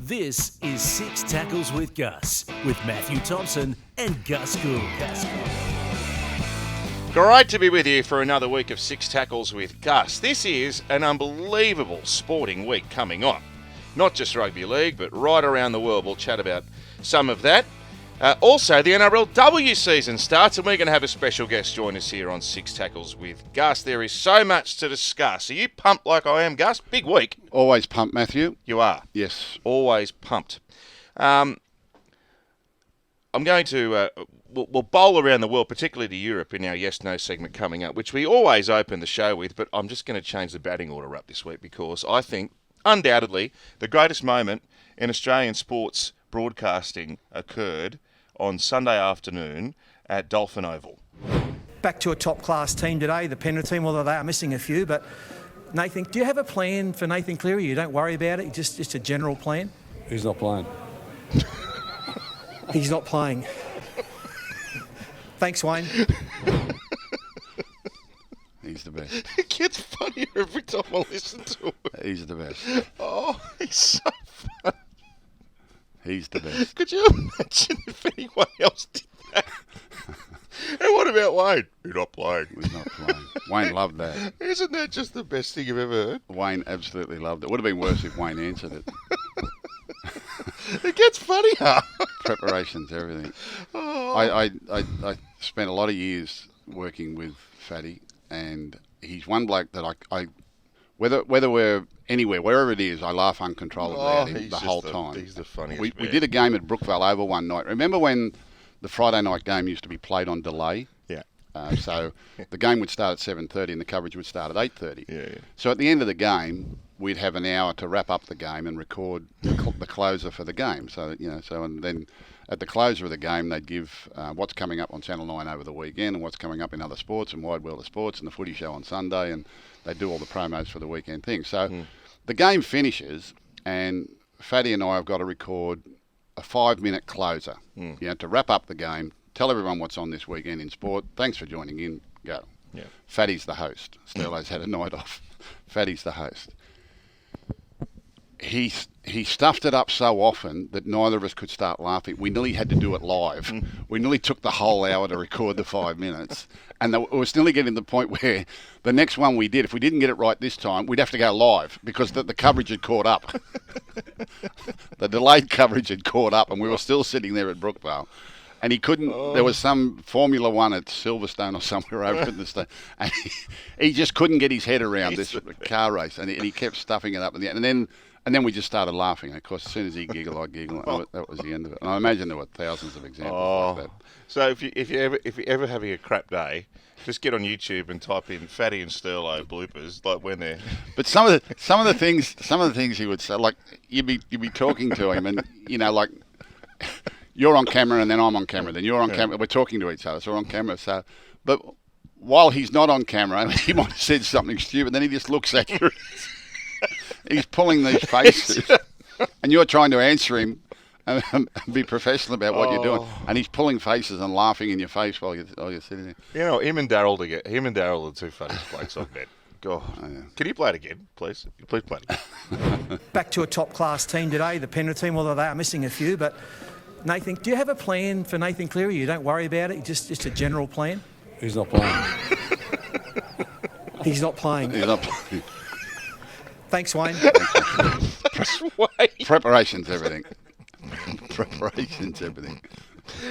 This is Six Tackles with Gus, with Matthew Thompson and Gus Gould. Great to be with you for another week of Six Tackles with Gus. This is an unbelievable sporting week coming on. Not just rugby league, but right around the world. We'll chat about some of that. Also, the NRLW season starts, and we're going to have a special guest join us here on Six Tackles with Gus. There is so much to discuss. Are you pumped like I am, Gus? Big week. Always pumped, Matthew. You are? Yes. Always pumped. I'm going to... We'll bowl around the world, particularly to Europe, in our yes-no segment coming up, which we always open the show with, but I'm just going to change the batting order up this week because I think, undoubtedly, the greatest moment in Australian sports broadcasting occurred on Sunday afternoon at Dolphin Oval. Back to a top-class team today, the Penrith team, although they are missing a few, but Nathan, do you have a plan for Nathan Cleary? You don't worry about it, just a general plan? He's not playing. He's not playing. Thanks, Wayne. He's the best. It gets funnier every time I listen to it. He's the best. Oh, he's so funny. He's the best. Could you imagine if anyone else did that? And what about Wayne? He's not playing. He's not playing. Wayne loved that. Isn't that just the best thing you've ever heard? Wayne absolutely loved it. Would have been worse if Wayne answered it. It gets funnier. Preparations, everything. Oh. I spent a lot of years working with Fatty, and he's one bloke that I whether we're anywhere, wherever it is, I laugh uncontrollably at him the whole time. He's the funniest we man. did a game at Brookvale Oval one night. Remember when the Friday night game used to be played on delay? Yeah. So the game would start at 7:30 and the coverage would start at 8:30. Yeah. So at the end of the game, we'd have an hour to wrap up the game and record the closer for the game. So and then at the closer of the game, they'd give what's coming up on Channel 9 over the weekend and what's coming up in other sports and Wide World of Sports and the Footy Show on Sunday, and they do all the promos for the weekend thing. So the game finishes, and Fatty and I have got to record a 5-minute closer, to wrap up the game, tell everyone what's on this weekend in sport. Thanks for joining in. Go. Yeah. Fatty's the host. Sterlo's had a night off. Fatty's the host. He stuffed it up so often that neither of us could start laughing. We nearly had to do it live. We nearly took the whole hour to record the 5 minutes. And it was nearly getting to the point where the next one we did, if we didn't get it right this time, we'd have to go live because the coverage had caught up. The delayed coverage had caught up, and we were still sitting there at Brookvale. And he couldn't, there was some Formula One at Silverstone or somewhere over in the state, and he just couldn't get his head around this car race, and he kept stuffing it up. And then we just started laughing. Of course, as soon as he giggled, I giggled. That was the end of it. And I imagine there were thousands of examples like that. So if you're ever having a crap day, just get on YouTube and type in Fatty and Sterlo bloopers, like when they're. But some of the things he would say, like you'd be talking to him, and like you're on camera, and then I'm on camera, then you're on camera. We're talking to each other, so we're on camera. So, but while he's not on camera, he might have said something stupid. Then he just looks at you. He's pulling these faces, and you're trying to answer him and be professional about what you're doing, and he's pulling faces and laughing in your face while you're sitting there. Him and Daryl are the two funniest blokes I've met. God. Oh, yeah. Can you play it again, please? Please play it again. Back to a top-class team today, the Penrith team, although they are missing a few, but Nathan, do you have a plan for Nathan Cleary? You don't worry about it, just a general plan? He's not playing. He's not playing. He's not playing. Thanks, Wayne. Preparations, everything. Preparations, everything.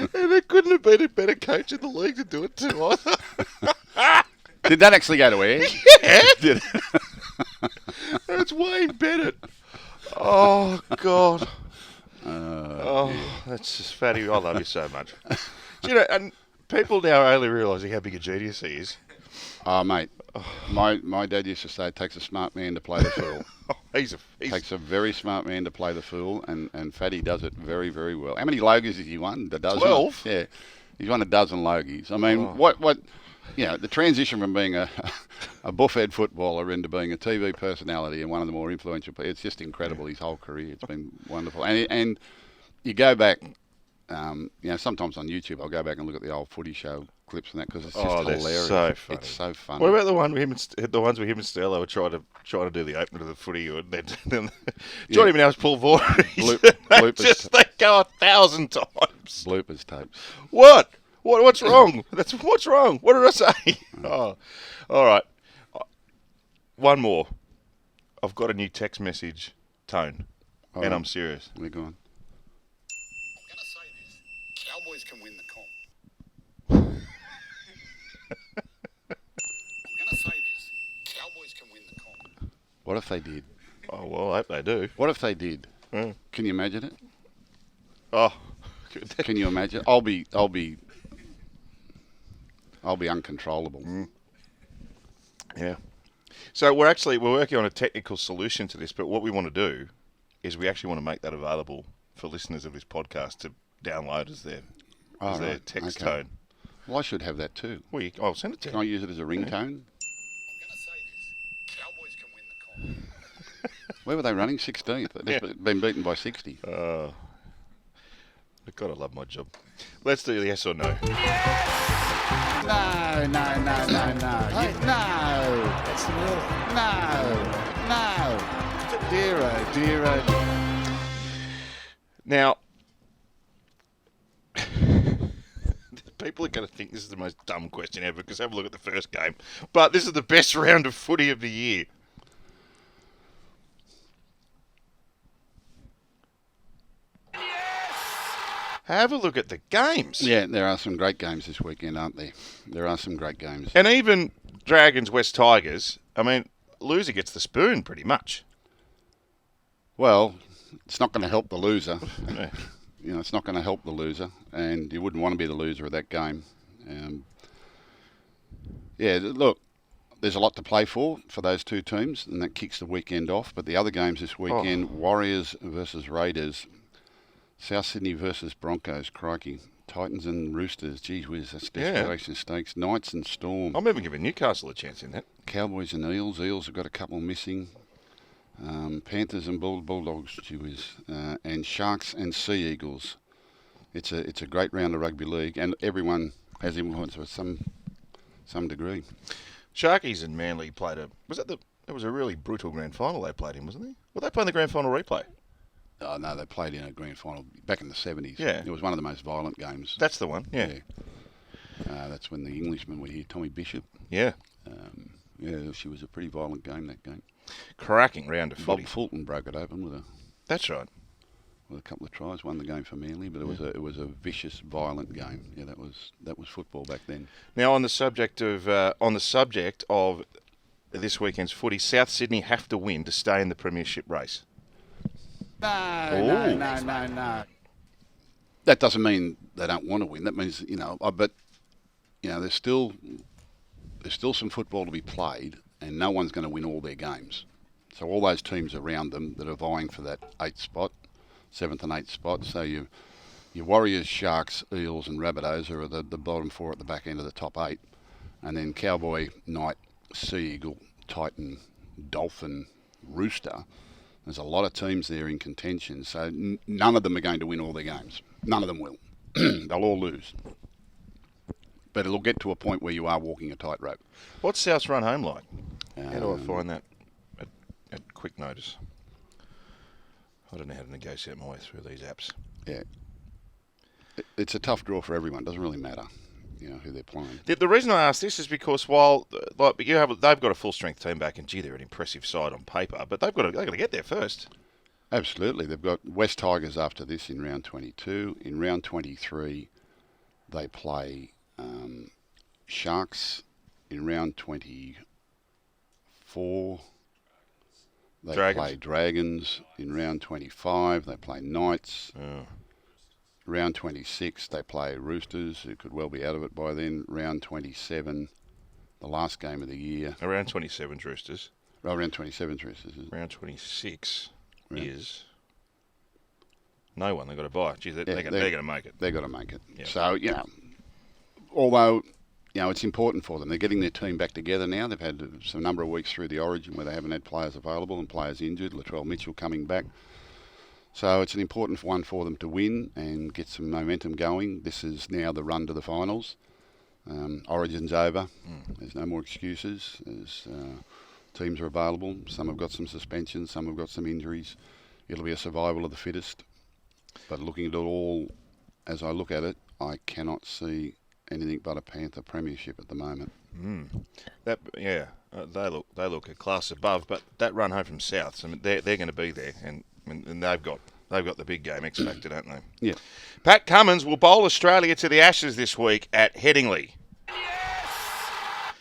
And there couldn't have been a better coach in the league to do it too either. Did that actually go to air? Yeah. Did That's Wayne Bennett. Oh, God. That's just Fatty. I love you so much. And people now are only realising how big a genius he is. Oh, mate. My dad used to say it takes a smart man to play the fool. Takes a very smart man to play the fool, and Fatty does it very, very well. How many Logies has he won? A dozen? 12? Yeah. He's won a dozen Logies. I mean, the transition from being a buffhead footballer into being a TV personality and one of the more influential people, it's just incredible, his whole career. It's been wonderful. And you go back, sometimes on YouTube, I'll go back and look at the old Footy Show clips and that because it's just hilarious. They're so funny. It's so funny. What about the ones where him and Sterlo were trying to do the opener of the footy, and then Johnny Manow's Paul Voorhees. They go 1,000 times. Bloopers tapes. What? What's wrong? What's wrong? What did I say? Oh, all right. One more. I've got a new text message tone, and I'm serious. We're going. I'm going to say this. Cowboys can win the comp. I'm going to say this. Cowboys can win the comp. What if they did? Oh, well, I hope they do. What if they did? Mm. Can you imagine it? Oh. Can you imagine? I'll be uncontrollable. Mm. Yeah. So we're working on a technical solution to this, but what we want to do is we actually want to make that available for listeners of this podcast to download as their text tone. Well, I should have that too. Well, I'll send it to you. Can I use it as a ringtone? I'm going to say this. Cowboys can win the comp. Where were they running? 16th. They've been beaten by 60. I've got to love my job. Let's do yes or no. No. That's the rule. No. Dear, oh. Now, people are going to think this is the most dumb question ever because have a look at the first game. But this is the best round of footy of the year. Have a look at the games. Yeah, there are some great games this weekend, aren't there? There are some great games. And even Dragons, West Tigers, I mean, loser gets the spoon pretty much. Well, it's not going to help the loser. Yeah. You know, it's not going to help the loser, and you wouldn't want to be the loser of that game. Look, there's a lot to play for those two teams, and that kicks the weekend off. But the other games this weekend, Warriors versus Raiders, South Sydney versus Broncos, crikey. Titans and Roosters, gee whiz, that's desperation stakes. Knights and Storm. I'm even giving Newcastle a chance in that. Cowboys and Eels. Eels have got a couple missing. Panthers and Bulldogs, gee whiz. And Sharks and Sea Eagles. It's a great round of rugby league, and everyone has influence to some degree. Sharkies and Manly played it was a really brutal grand final they played in, wasn't it? Well, they played in the grand final replay. Oh, no, they played in a grand final back in the 70s. Yeah. It was one of the most violent games. That's the one, yeah. That's when the Englishman were here, Tommy Bishop. Yeah. She was a pretty violent game, that game. Cracking round of footy. Bob Fulton broke it open That's right. with a couple of tries, won the game for Manly, but it was a vicious, violent game. Yeah, that was football back then. Now, on the subject of this weekend's footy, South Sydney have to win to stay in the premiership race. No. That doesn't mean they don't want to win. That means, there's still some football to be played, and no one's going to win all their games. So all those teams around them that are vying for that 7th and 8th spot. So your Warriors, Sharks, Eels, and Rabbitohs are the bottom four at the back end of the top 8, and then Cowboy, Knight, Sea Eagle, Titan, Dolphin, Rooster. There's a lot of teams there in contention, so none of them are going to win all their games. None of them will. They'll all lose. But it'll get to a point where you are walking a tightrope. What's South's run home like? How do I find that at quick notice? I don't know how to negotiate my way through these apps. Yeah. It's a tough draw for everyone. It doesn't really matter, who they're playing. The reason I ask this is because they've got a full strength team back, and gee, they're an impressive side on paper, but they've got to get there first. Absolutely, they've got West Tigers after this in round 22. In round 23, they play Sharks. In round 24, they play Dragons. In round 25, they play Knights. Round 26, they play Roosters, who could well be out of it by then. Round 27, the last game of the year. Around 27 Roosters. Oh, round 27 Roosters. Round 26 is no one. They've got to buy. Gee, they're going to make it. They've got to make it. Yeah. So, although, it's important for them. They're getting their team back together now. They've had some number of weeks through the Origin where they haven't had players available and players injured. Latrell Mitchell coming back. So it's an important one for them to win and get some momentum going. This is now the run to the finals. Origin's over. There's no more excuses. Teams are available. Some have got some suspensions. Some have got some injuries. It'll be a survival of the fittest. But looking at it all, as I look at it, I cannot see anything but a Panther premiership at the moment. They look a class above. But that run home from Souths, I mean, they're going to be there, and they've got the big game X factor, don't they? Yeah. Pat Cummins will bowl Australia to the Ashes this week at Headingley.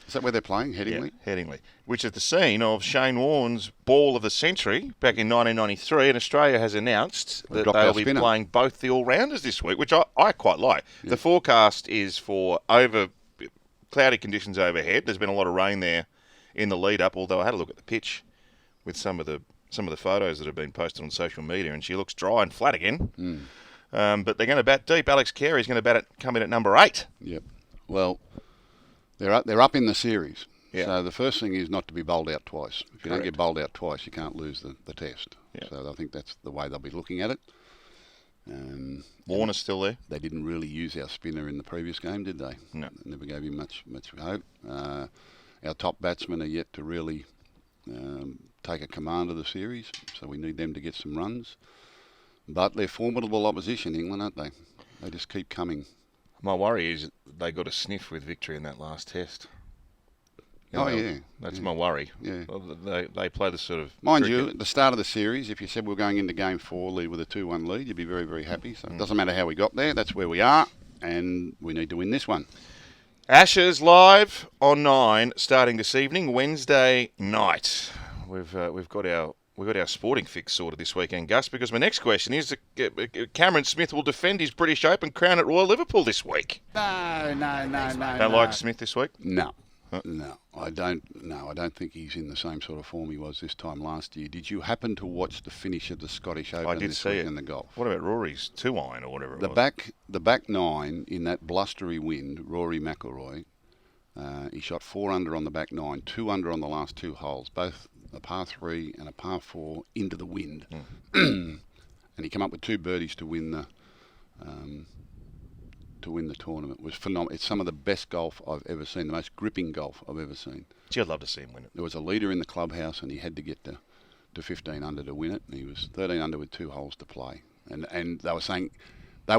Is that where they're playing, Headingley? Yeah, Headingley, which is the scene of Shane Warne's ball of the century back in 1993, and Australia has announced that they'll be playing both the all-rounders this week, which I quite like. Yeah. The forecast is for cloudy conditions overhead. There's been a lot of rain there in the lead-up, although I had a look at the pitch with some of the photos that have been posted on social media, and she looks dry and flat again. But they're going to bat deep. Alex Carey's going to come in at number 8. Yep. Well, they're up in the series. Yeah. So the first thing is not to be bowled out twice. If you don't get bowled out twice, you can't lose the test. Yeah. So I think that's the way they'll be looking at it. Warner's still there. They didn't really use our spinner in the previous game, did they? No. They never gave him much hope. Our top batsmen are yet to really take a command of the series, so we need them to get some runs. But they're formidable opposition, England, aren't they? They just keep coming. My worry is they got a sniff with victory in that last test. That's my worry. Yeah. They play the sort of... Mind cricket. you, at the start of the series, if you said we're going into Game 4 lead with a 2-1 lead, you'd be very, very happy. So it doesn't matter how we got there. That's where we are, and we need to win this one. Ashes live on 9 starting this evening, Wednesday night. We've got our sporting fix sorted this weekend, Gus, because my next question is Cameron Smith will defend his British Open crown at Royal Liverpool this week. No. Don't like Smith this week? No. No, I don't. No, I don't think he's in the same sort of form he was this time last year. Did you happen to watch the finish of the Scottish Open? I did this see week it. in the golf? What about Rory's 2-iron or whatever it was? The back 9 in that blustery wind, Rory McIlroy, he shot 4 under on the back 9, 2 under on the last 2 holes, both a par 3 and a par 4 into the wind, and he came up with 2 birdies to win the tournament. It was phenomenal. It's some of the best golf I've ever seen, the most gripping golf I've ever seen. Gee, I'd love to see him win it. There was a leader in the clubhouse, and he had to get to 15 under to win it. And he was 13 under with 2 holes to play, and they were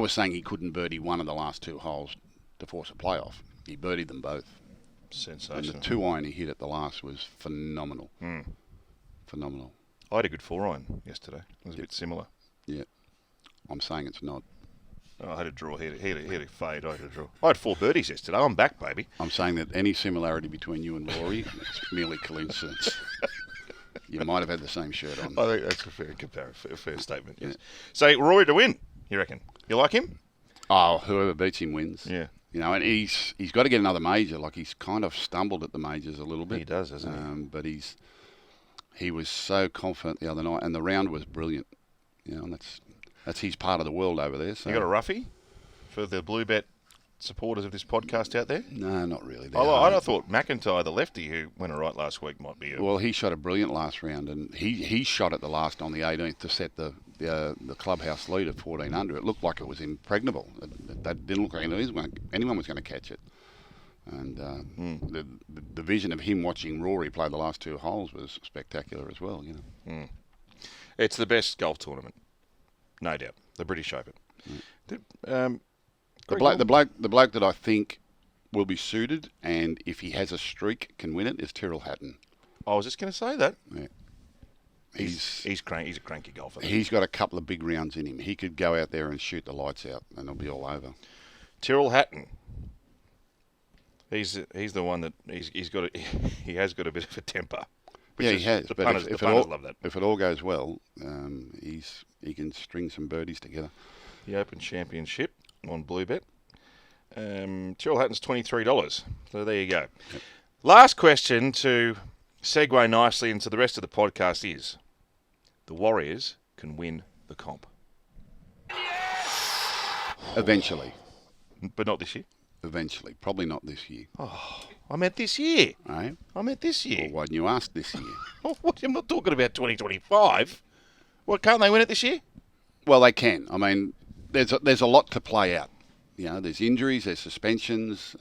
saying he couldn't birdie one of the last 2 holes to force a playoff. He birdied them both. Sensational. And the 2-iron he hit at the last was phenomenal. Phenomenal. I had a good 4-iron yesterday. It was a bit similar. Yeah. I'm saying it's not. Oh, I had a draw. He had a fade. I had a draw. I had 4 birdies yesterday. I'm back, baby. I'm saying that any similarity between you and Rory is merely coincidence. You might have had the same shirt on. I think that's a fair comparison, a fair statement. Yes. Yeah. So Rory to win, you reckon? You like him? Oh, whoever beats him wins. Yeah. You know, and he's got to get another major. Like, he's kind of stumbled at the majors a little bit. He does, hasn't he? But he was so confident the other night, and the round was brilliant. You know, and that's his part of the world over there. So. You got a roughie for the Blue Bet supporters of this podcast out there? No, not really. I thought McIntyre, the lefty who went all right last week, might be. Well, he shot a brilliant last round, and he shot at the last on the 18th to set the clubhouse lead at 14 under. It looked like it was impregnable. That didn't look like anyone was going to catch it. And the vision of him watching Rory play the last 2 holes was spectacular as well. You know, It's the best golf tournament, no doubt. The British Open. The bloke that I think will be suited, and if he has a streak, can win it, is Tyrrell Hatton. I was just going to say that. Yeah. He's a cranky golfer. He's got a couple of big rounds in him. He could go out there and shoot the lights out, and it'll be all over. Tyrrell Hatton. He's the one that he has got a bit of a temper. Yeah, he has. The but punters love that. If it all goes well, he can string some birdies together. The Open Championship on Blue Bet. Tyrrell Hatton's $23. So there you go. Yep. Last question to segue nicely into the rest of the podcast is: the Warriors can win the comp. Eventually. But not this year? Eventually. Probably not this year. Oh, I meant this year. Right? I meant this year. Well, why didn't you ask this year? I'm not talking about 2025. Well, can't they win it this year? Well, they can. I mean, there's a lot to play out. there's injuries, there's suspensions.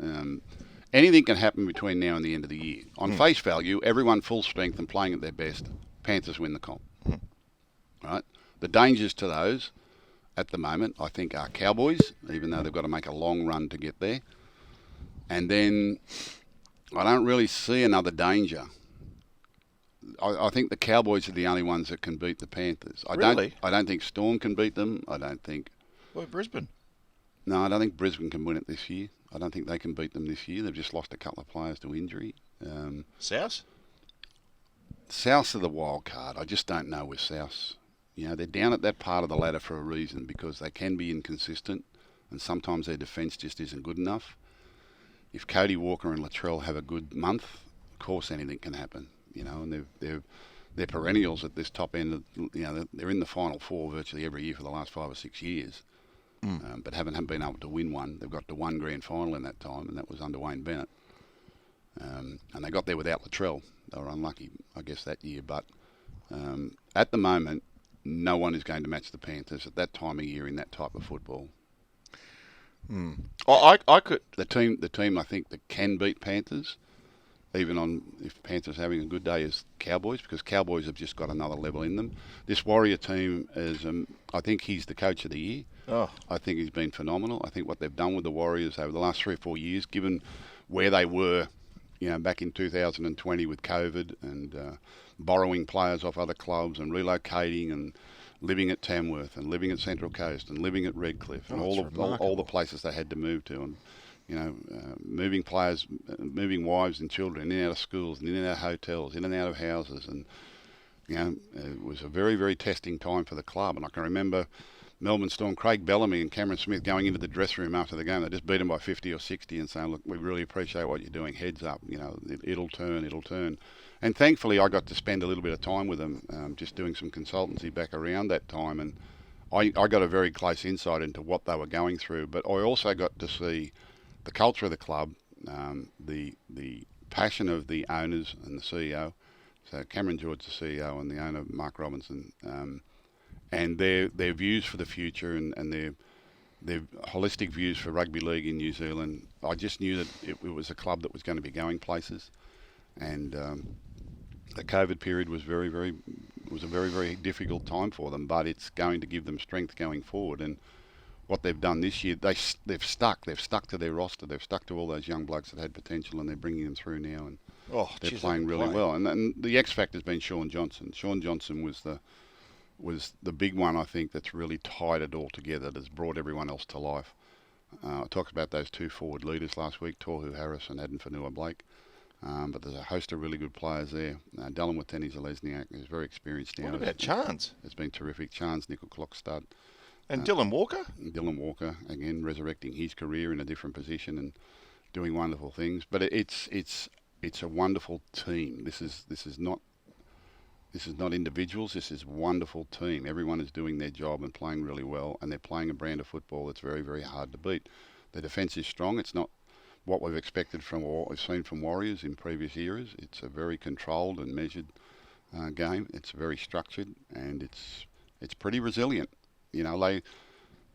Anything can happen between now and the end of the year. On face value, everyone full strength and playing at their best, Panthers win the comp. Right? The dangers to those at the moment, I think, are Cowboys, even though they've got to make a long run to get there. And then I don't really see another danger. I think the Cowboys are the only ones that can beat the Panthers. I don't think Storm can beat them. I don't think... Well, Brisbane. No, I don't think Brisbane can win it this year. I don't think they can beat them this year. They've just lost a couple of players to injury. South? South are the wild card. I just don't know with South. They're down at that part of the ladder for a reason, because they can be inconsistent and sometimes their defence just isn't good enough. If Cody Walker and Latrell have a good month, of course anything can happen. And they're perennials at this top end. They're in the Final Four virtually every year for the last 5 or 6 years. But haven't been able to win one. They've got to one grand final in that time, and that was under Wayne Bennett. And they got there without Latrell. They were unlucky, I guess, that year. But at the moment, no one is going to match the Panthers at that time of year in that type of football. I could... The team I think that can beat Panthers, even on if Panthers are having a good day, is Cowboys, because Cowboys have just got another level in them. This Warrior team is, I think he's the coach of the year. Oh. I think he's been phenomenal. I think what they've done with the Warriors over the last 3 or 4 years, given where they were, back in 2020 with COVID and borrowing players off other clubs and relocating and living at Tamworth and living at Central Coast and living at Redcliffe and all the places they had to move to, and moving players, moving wives and children in and out of schools and in and out of hotels, in and out of houses, and it was a very, very testing time for the club. And I can remember Melbourne Storm, Craig Bellamy and Cameron Smith going into the dressing room after the game. They just beat them by 50 or 60 and saying, "Look, we really appreciate what you're doing. Heads up, it'll turn." And thankfully, I got to spend a little bit of time with them, just doing some consultancy back around that time, and I got a very close insight into what they were going through. But I also got to see the culture of the club, the passion of the owners and the CEO. So Cameron George, the CEO, and the owner Mark Robinson. And their views for the future and their holistic views for rugby league in New Zealand. I just knew that it was a club that was going to be going places, and the COVID period was a very, very difficult time for them. But it's going to give them strength going forward. And what they've done this year, they've stuck to their roster. They've stuck to all those young blokes that had potential, and they're bringing them through now, and they're playing really well. And the X factor's been Sean Johnson. Sean Johnson was the big one, I think, that's really tied it all together, that's brought everyone else to life. I talked about those two forward leaders last week, Tohu Harris and Aden Fanua-Blake. But there's a host of really good players there. Dallin Watene-Zelezniak is very experienced now. What about Chance? It's been terrific. Chance, Nickel Clockstad. And Dylan Walker? Dylan Walker, again, resurrecting his career in a different position and doing wonderful things. But it's a wonderful team. This is not individuals. This is a wonderful team. Everyone is doing their job and playing really well, and they're playing a brand of football that's very, very hard to beat. The defence is strong. It's not what we've expected from or what we've seen from Warriors in previous eras. It's a very controlled and measured game. It's very structured, and it's pretty resilient. They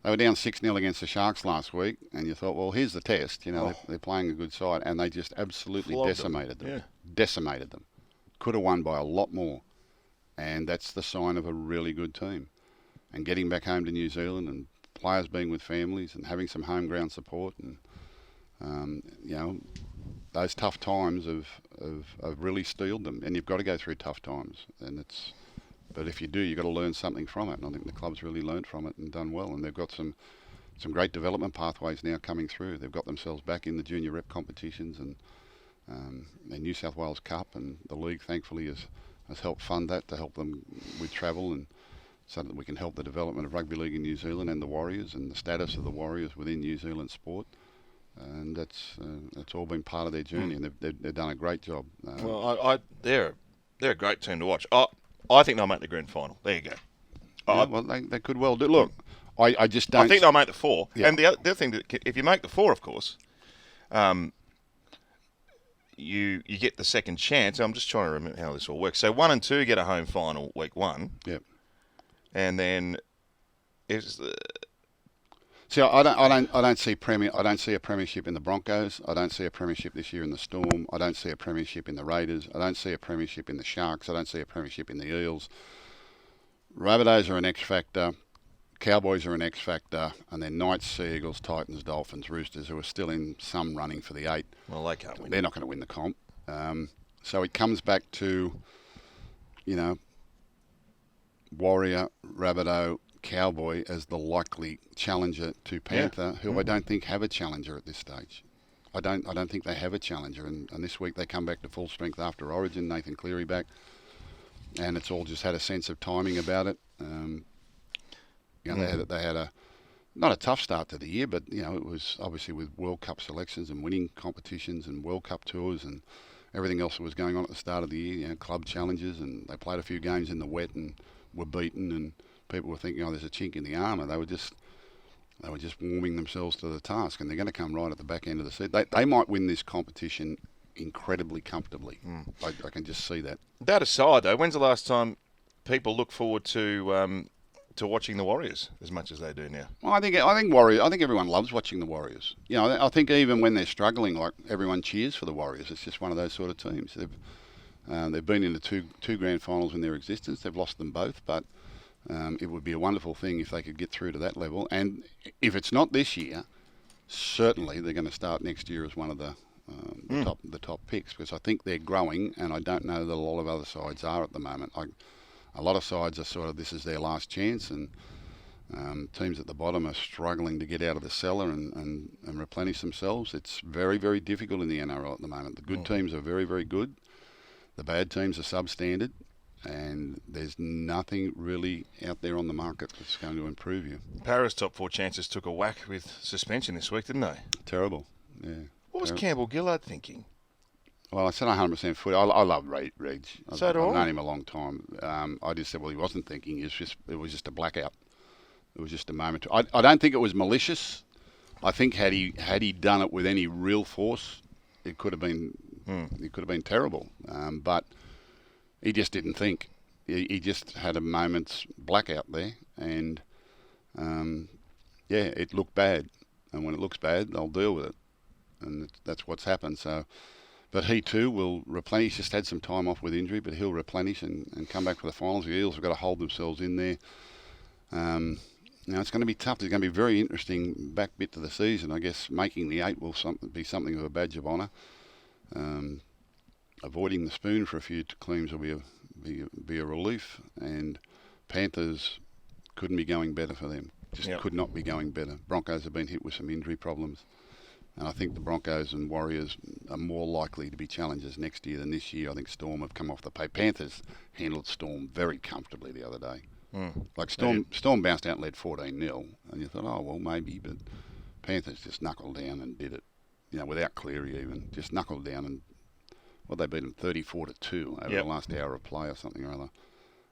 were down 6-0 against the Sharks last week, and you thought, well, here's the test. They're playing a good side, and they just absolutely decimated them. Yeah. Decimated them. Could have won by a lot more. And that's the sign of a really good team. And getting back home to New Zealand and players being with families and having some home ground support, and those tough times have really steeled them. And you've got to go through tough times, but if you do, you've got to learn something from it. And I think the club's really learned from it and done well. And they've got some great development pathways now coming through. They've got themselves back in the junior rep competitions and the New South Wales Cup, and the league thankfully has helped fund that to help them with travel, and so that we can help the development of rugby league in New Zealand and the Warriors and the status of the Warriors within New Zealand sport. And that's all been part of their journey, and they've done a great job. They're a great team to watch. I think they'll make the grand final. There you go. Well, they could well do. Look, I just don't. I think they'll make the 4. Yeah. And the other thing, if you make the 4, of course, you get the second chance. I'm just trying to remember how this all works. So 1 and 2 get a home final week 1. Yep. And then See, I don't see a premiership in the Broncos. I don't see a premiership this year in the Storm. I don't see a premiership in the Raiders. I don't see a premiership in the Sharks. I don't see a premiership in the Eels. Rabbitohs are an X factor. Cowboys are an X factor, and then Knights, Sea Eagles, Titans, Dolphins, Roosters, who are still in some running for the 8. Well, they can't win. They're not going to win the comp. So it comes back to, Warrior, Rabbitoh, Cowboy as the likely challenger to Panther, who I don't think have a challenger at this stage. I don't think they have a challenger, and this week they come back to full strength after Origin. Nathan Cleary back, and it's all just had a sense of timing about it. They had a not a tough start to the year, but it was obviously with World Cup selections and winning competitions and World Cup tours and everything else that was going on at the start of the year. Club challenges, and they played a few games in the wet and were beaten, and people were thinking, there's a chink in the armour. They were just warming themselves to the task, and they're going to come right at the back end of the season. They might win this competition incredibly comfortably. I can just see that. That aside, though, when's the last time people look forward to watching the Warriors as much as they do now? Well, I think everyone loves watching the Warriors. I think even when they're struggling, like everyone cheers for the Warriors. It's just one of those sort of teams. They've been in the two grand finals in their existence. They've lost them both, but it would be a wonderful thing if they could get through to that level. And if it's not this year, certainly they're going to start next year as one of the top picks, because I think they're growing, and I don't know that a lot of other sides are at the moment. A lot of sides are sort of, this is their last chance, and teams at the bottom are struggling to get out of the cellar and replenish themselves. It's very, very difficult in the NRL at the moment. The good teams are very, very good. The bad teams are substandard, and there's nothing really out there on the market that's going to improve you. Para's top 4 chances took a whack with suspension this week, didn't they? Terrible, yeah. What was Campbell Gillard thinking? Well, I said 100% footy. I love Reg. So do I. I've known him a long time. I just said, he wasn't thinking. It was just a blackout. It was just a moment. I don't think it was malicious. I think had he done it with any real force, it could have been terrible. But he just didn't think. He just had a moment's blackout there, and it looked bad. And when it looks bad, they'll deal with it, and that's what's happened. So. But he too will replenish. Just had some time off with injury, but he'll replenish and come back for the finals. The Eels have got to hold themselves in there. It's going to be tough. It's going to be a very interesting back bit to the season. I guess making the 8 will be something of a badge of honour. Avoiding the spoon for a few teams will be a relief. And Panthers couldn't be going better for them. Could not be going better. Broncos have been hit with some injury problems. And I think the Broncos and Warriors are more likely to be challengers next year than this year. I think Storm have come off the pay. Panthers handled Storm very comfortably the other day. Like Storm bounced out and led 14-0, and you thought, oh, well, maybe, but Panthers just knuckled down and did it, without Cleary even. Just knuckled down, and they beat them 34-2 over the last hour of play or something or other.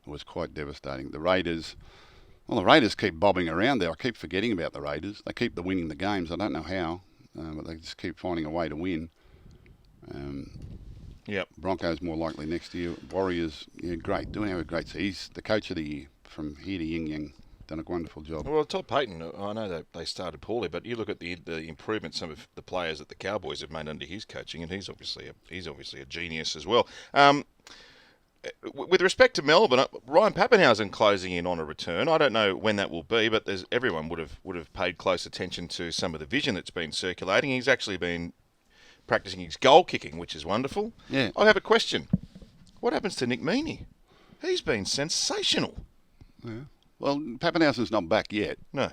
It was quite devastating. The Raiders keep bobbing around there. I keep forgetting about the Raiders. They keep winning the games. I don't know how. But they just keep finding a way to win. Broncos more likely next year. Warriors, great. Doing a great. He's the coach of the year from here to Yin Yang. Done a wonderful job. Well, Todd Payton, I know that they started poorly, but you look at the improvement some of the players that the Cowboys have made under his coaching, and he's obviously a genius as well. With respect to Melbourne, Ryan Papenhuyzen closing in on a return. I don't know when that will be, but everyone would have paid close attention to some of the vision that's been circulating. He's actually been practicing his goal kicking, which is wonderful. Yeah. I have a question. What happens to Nick Meaney? He's been sensational. Yeah. Well, Pappenhausen's not back yet. No.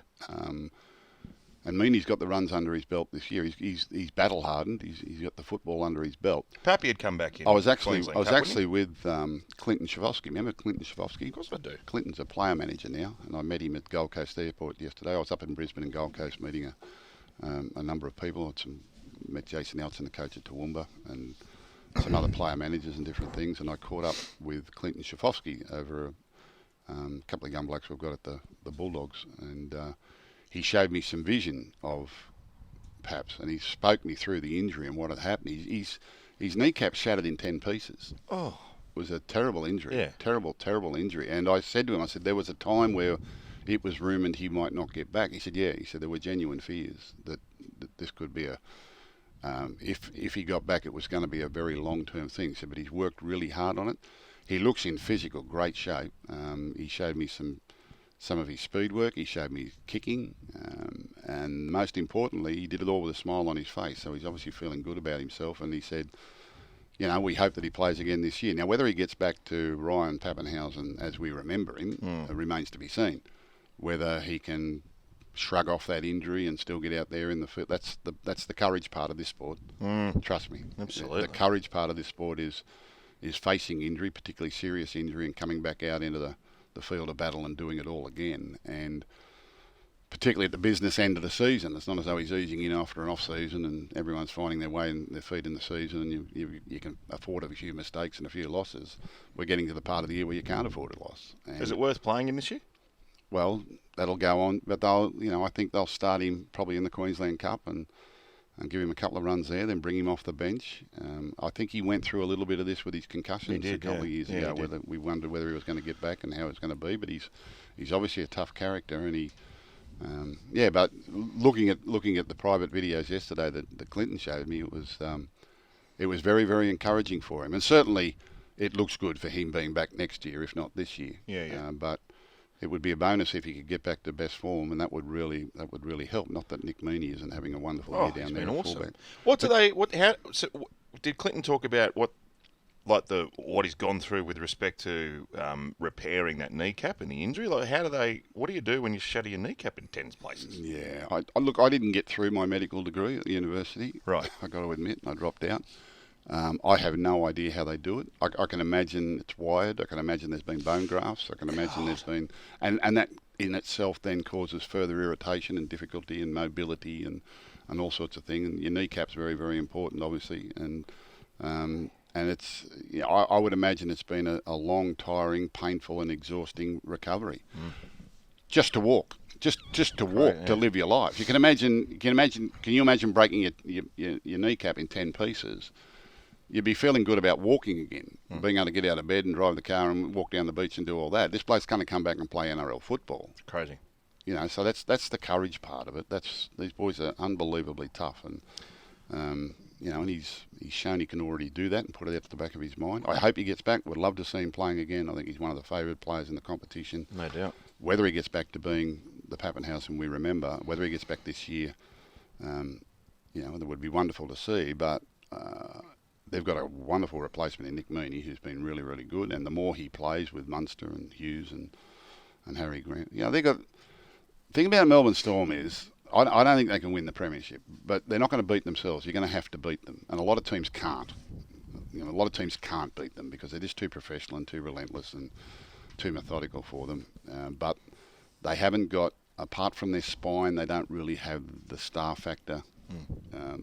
And Meaney's got the runs under his belt this year. He's battle hardened. He's got the football under his belt. Pappy had come back in. I was actually with Clinton Shavosky. Remember Clinton Shavosky? Of course I do. Clinton's a player manager now, and I met him at Gold Coast Airport yesterday. I was up in Brisbane and Gold Coast meeting a number of people. Met Jason Elton, the coach at Toowoomba, and some other player managers and different things. And I caught up with Clinton Shavosky over a couple of young blokes we've got at the Bulldogs, and he showed me some vision of Paps, and he spoke me through the injury and what had happened. His kneecap shattered in 10 pieces. Oh. It was a terrible injury. Yeah. Terrible, terrible injury. And I said to him, there was a time where it was rumoured he might not get back. He said, yeah. He said there were genuine fears that this could be if he got back, it was going to be a very long-term thing. He said, but he's worked really hard on it. He looks in physical great shape. He showed me some of his speed work. He showed me kicking, and most importantly, he did it all with a smile on his face. So he's obviously feeling good about himself. And he said, we hope that he plays again this year. Now, whether he gets back to Ryan Papenhuyzen as we remember him remains to be seen. Whether he can shrug off that injury and still get out there in the field, that's the courage part of this sport. Trust me. Absolutely. The courage part of this sport is facing injury, particularly serious injury, and coming back out into the field of battle and doing it all again. And particularly at the business end of the season, it's not as though he's easing in after an off season and everyone's finding their way and their feet in the season, and you can afford a few mistakes and a few losses. We're getting to the part of the year where you can't afford a loss. And is it worth playing him this year? Well, that'll go on, but I think they'll start him probably in the Queensland Cup and give him a couple of runs there, then bring him off the bench. I think he went through a little bit of this with his concussions a couple of years ago, whether we wondered whether he was going to get back and how it's going to be. But he's obviously a tough character, and he, But looking at the private videos yesterday that Clinton showed me, it was very, very encouraging for him, and certainly it looks good for him being back next year, if not this year. But it would be a bonus if he could get back to best form, and that would really help. Not that Nick Meaney isn't having a wonderful year down there. Awesome. Did Clinton talk about what he's gone through with respect to repairing that kneecap and the injury? Like, what do you do when you shatter your kneecap in 10 places? Yeah, I didn't get through my medical degree at the university. Right. I got to admit, I dropped out. I have no idea how they do it. I can imagine it's wired. I can imagine there's been bone grafts. I can imagine there's been... And that in itself then causes further irritation and difficulty and mobility and all sorts of things. And your kneecap's very, very important, obviously. And it's... I would imagine it's been a long, tiring, painful and exhausting recovery. Just to walk. Just to walk, to live your life. Can you imagine breaking your kneecap in 10 pieces? You'd be feeling good about walking again, being able to get out of bed and drive the car and walk down the beach and do all that. This bloke's going to come back and play NRL football. Crazy. So that's the courage part of it. These boys are unbelievably tough, and and he's shown he can already do that and put it out to the back of his mind. I hope he gets back. Would love to see him playing again. I think he's one of the favoured players in the competition. No doubt. Whether he gets back to being the Papenhuyzen we remember, whether he gets back this year, it would be wonderful to see, but... they've got a wonderful replacement in Nick Meaney, who's been really, really good. And the more he plays with Munster and Hughes and Harry Grant, they got. The thing about Melbourne Storm is, I don't think they can win the Premiership, but they're not going to beat themselves. You're going to have to beat them, and a lot of teams can't. A lot of teams can't beat them because they're just too professional and too relentless and too methodical for them. But they haven't got, apart from their spine, they don't really have the star factor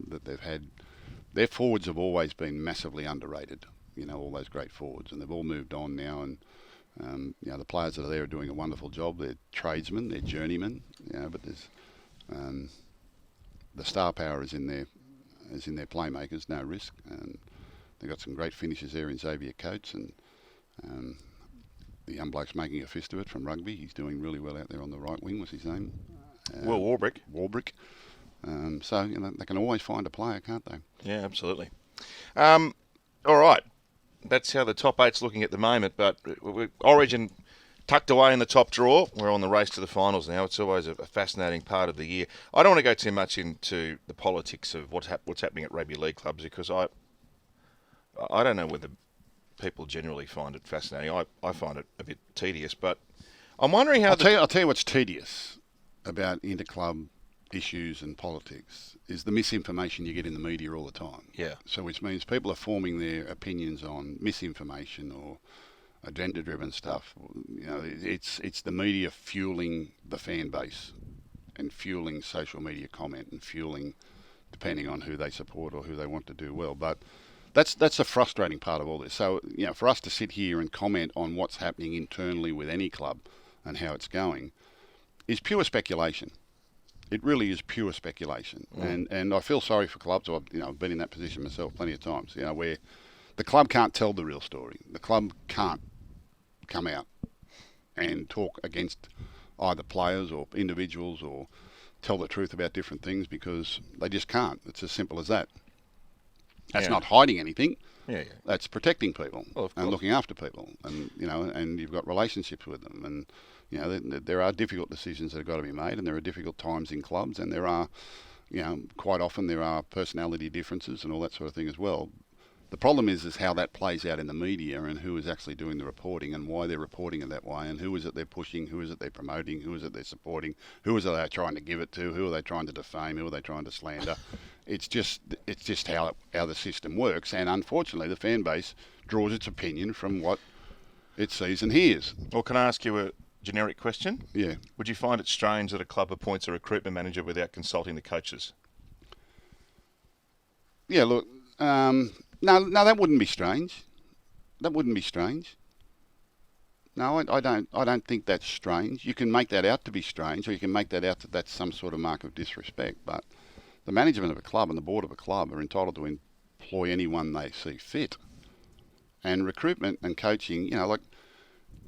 that they've had. Their forwards have always been massively underrated, all those great forwards, and they've all moved on now. And the players that are there are doing a wonderful job. They're tradesmen, they're journeymen, but there's the star power is in their playmakers, no risk, and they've got some great finishes there in Xavier Coates, and the young bloke's making a fist of it from rugby. He's doing really well out there on the right wing. What's his name? Will Warbrick. So they can always find a player, can't they? Yeah, absolutely. All right, that's how the top eight's looking at the moment. But Origin tucked away in the top drawer. We're on the race to the finals now. It's always a fascinating part of the year. I don't want to go too much into the politics of what's happening at rugby league clubs because I don't know whether people generally find it fascinating. I find it a bit tedious, but I'm wondering how. I'll tell you what's tedious about interclub issues and politics is the misinformation you get in the media all the time. Yeah. So which means people are forming their opinions on misinformation or agenda-driven stuff. It's the media fueling the fan base and fueling social media comment and fueling, depending on who they support or who they want to do well. But that's a frustrating part of all this. So, for us to sit here and comment on what's happening internally with any club and how it's going is pure speculation. It really is pure speculation, and I feel sorry for clubs. I've been in that position myself plenty of times. Where the club can't tell the real story. The club can't come out and talk against either players or individuals or tell the truth about different things because they just can't. It's as simple as that. That's not hiding anything. Yeah. That's protecting people Well, and looking after people, and and you've got relationships with them, and there are difficult decisions that have got to be made, and there are difficult times in clubs, and there are, quite often there are personality differences and all that sort of thing as well. The problem is how that plays out in the media and who is actually doing the reporting and why they're reporting it that way and who is it they're pushing, who is it they're promoting, who is it they're supporting, who is it they're trying to give it to, who are they trying to defame, who are they trying to slander. It's just how the system works, and unfortunately the fan base draws its opinion from what it sees and hears. Well, can I ask you a generic question? Yeah. Would you find it strange that a club appoints a recruitment manager without consulting the coaches? Yeah, look, no, that wouldn't be strange. That wouldn't be strange. No, I don't think that's strange. You can make that out to be strange, or you can make that out that that's some sort of mark of disrespect. But the management of a club and the board of a club are entitled to employ anyone they see fit. And recruitment and coaching,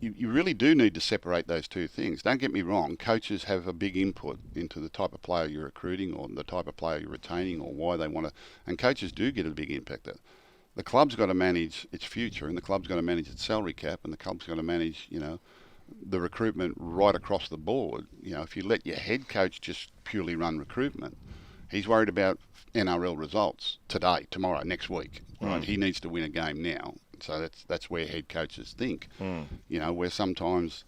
you really do need to separate those two things. Don't get me wrong, coaches have a big input into the type of player you're recruiting or the type of player you're retaining or why they want to, and coaches do get a big impact. The club's got to manage its future, and the club's got to manage its salary cap, and the club's got to manage, the recruitment right across the board. If you let your head coach just purely run recruitment, he's worried about NRL results today, tomorrow, next week. Right? He needs to win a game now. So that's where head coaches think. Where sometimes,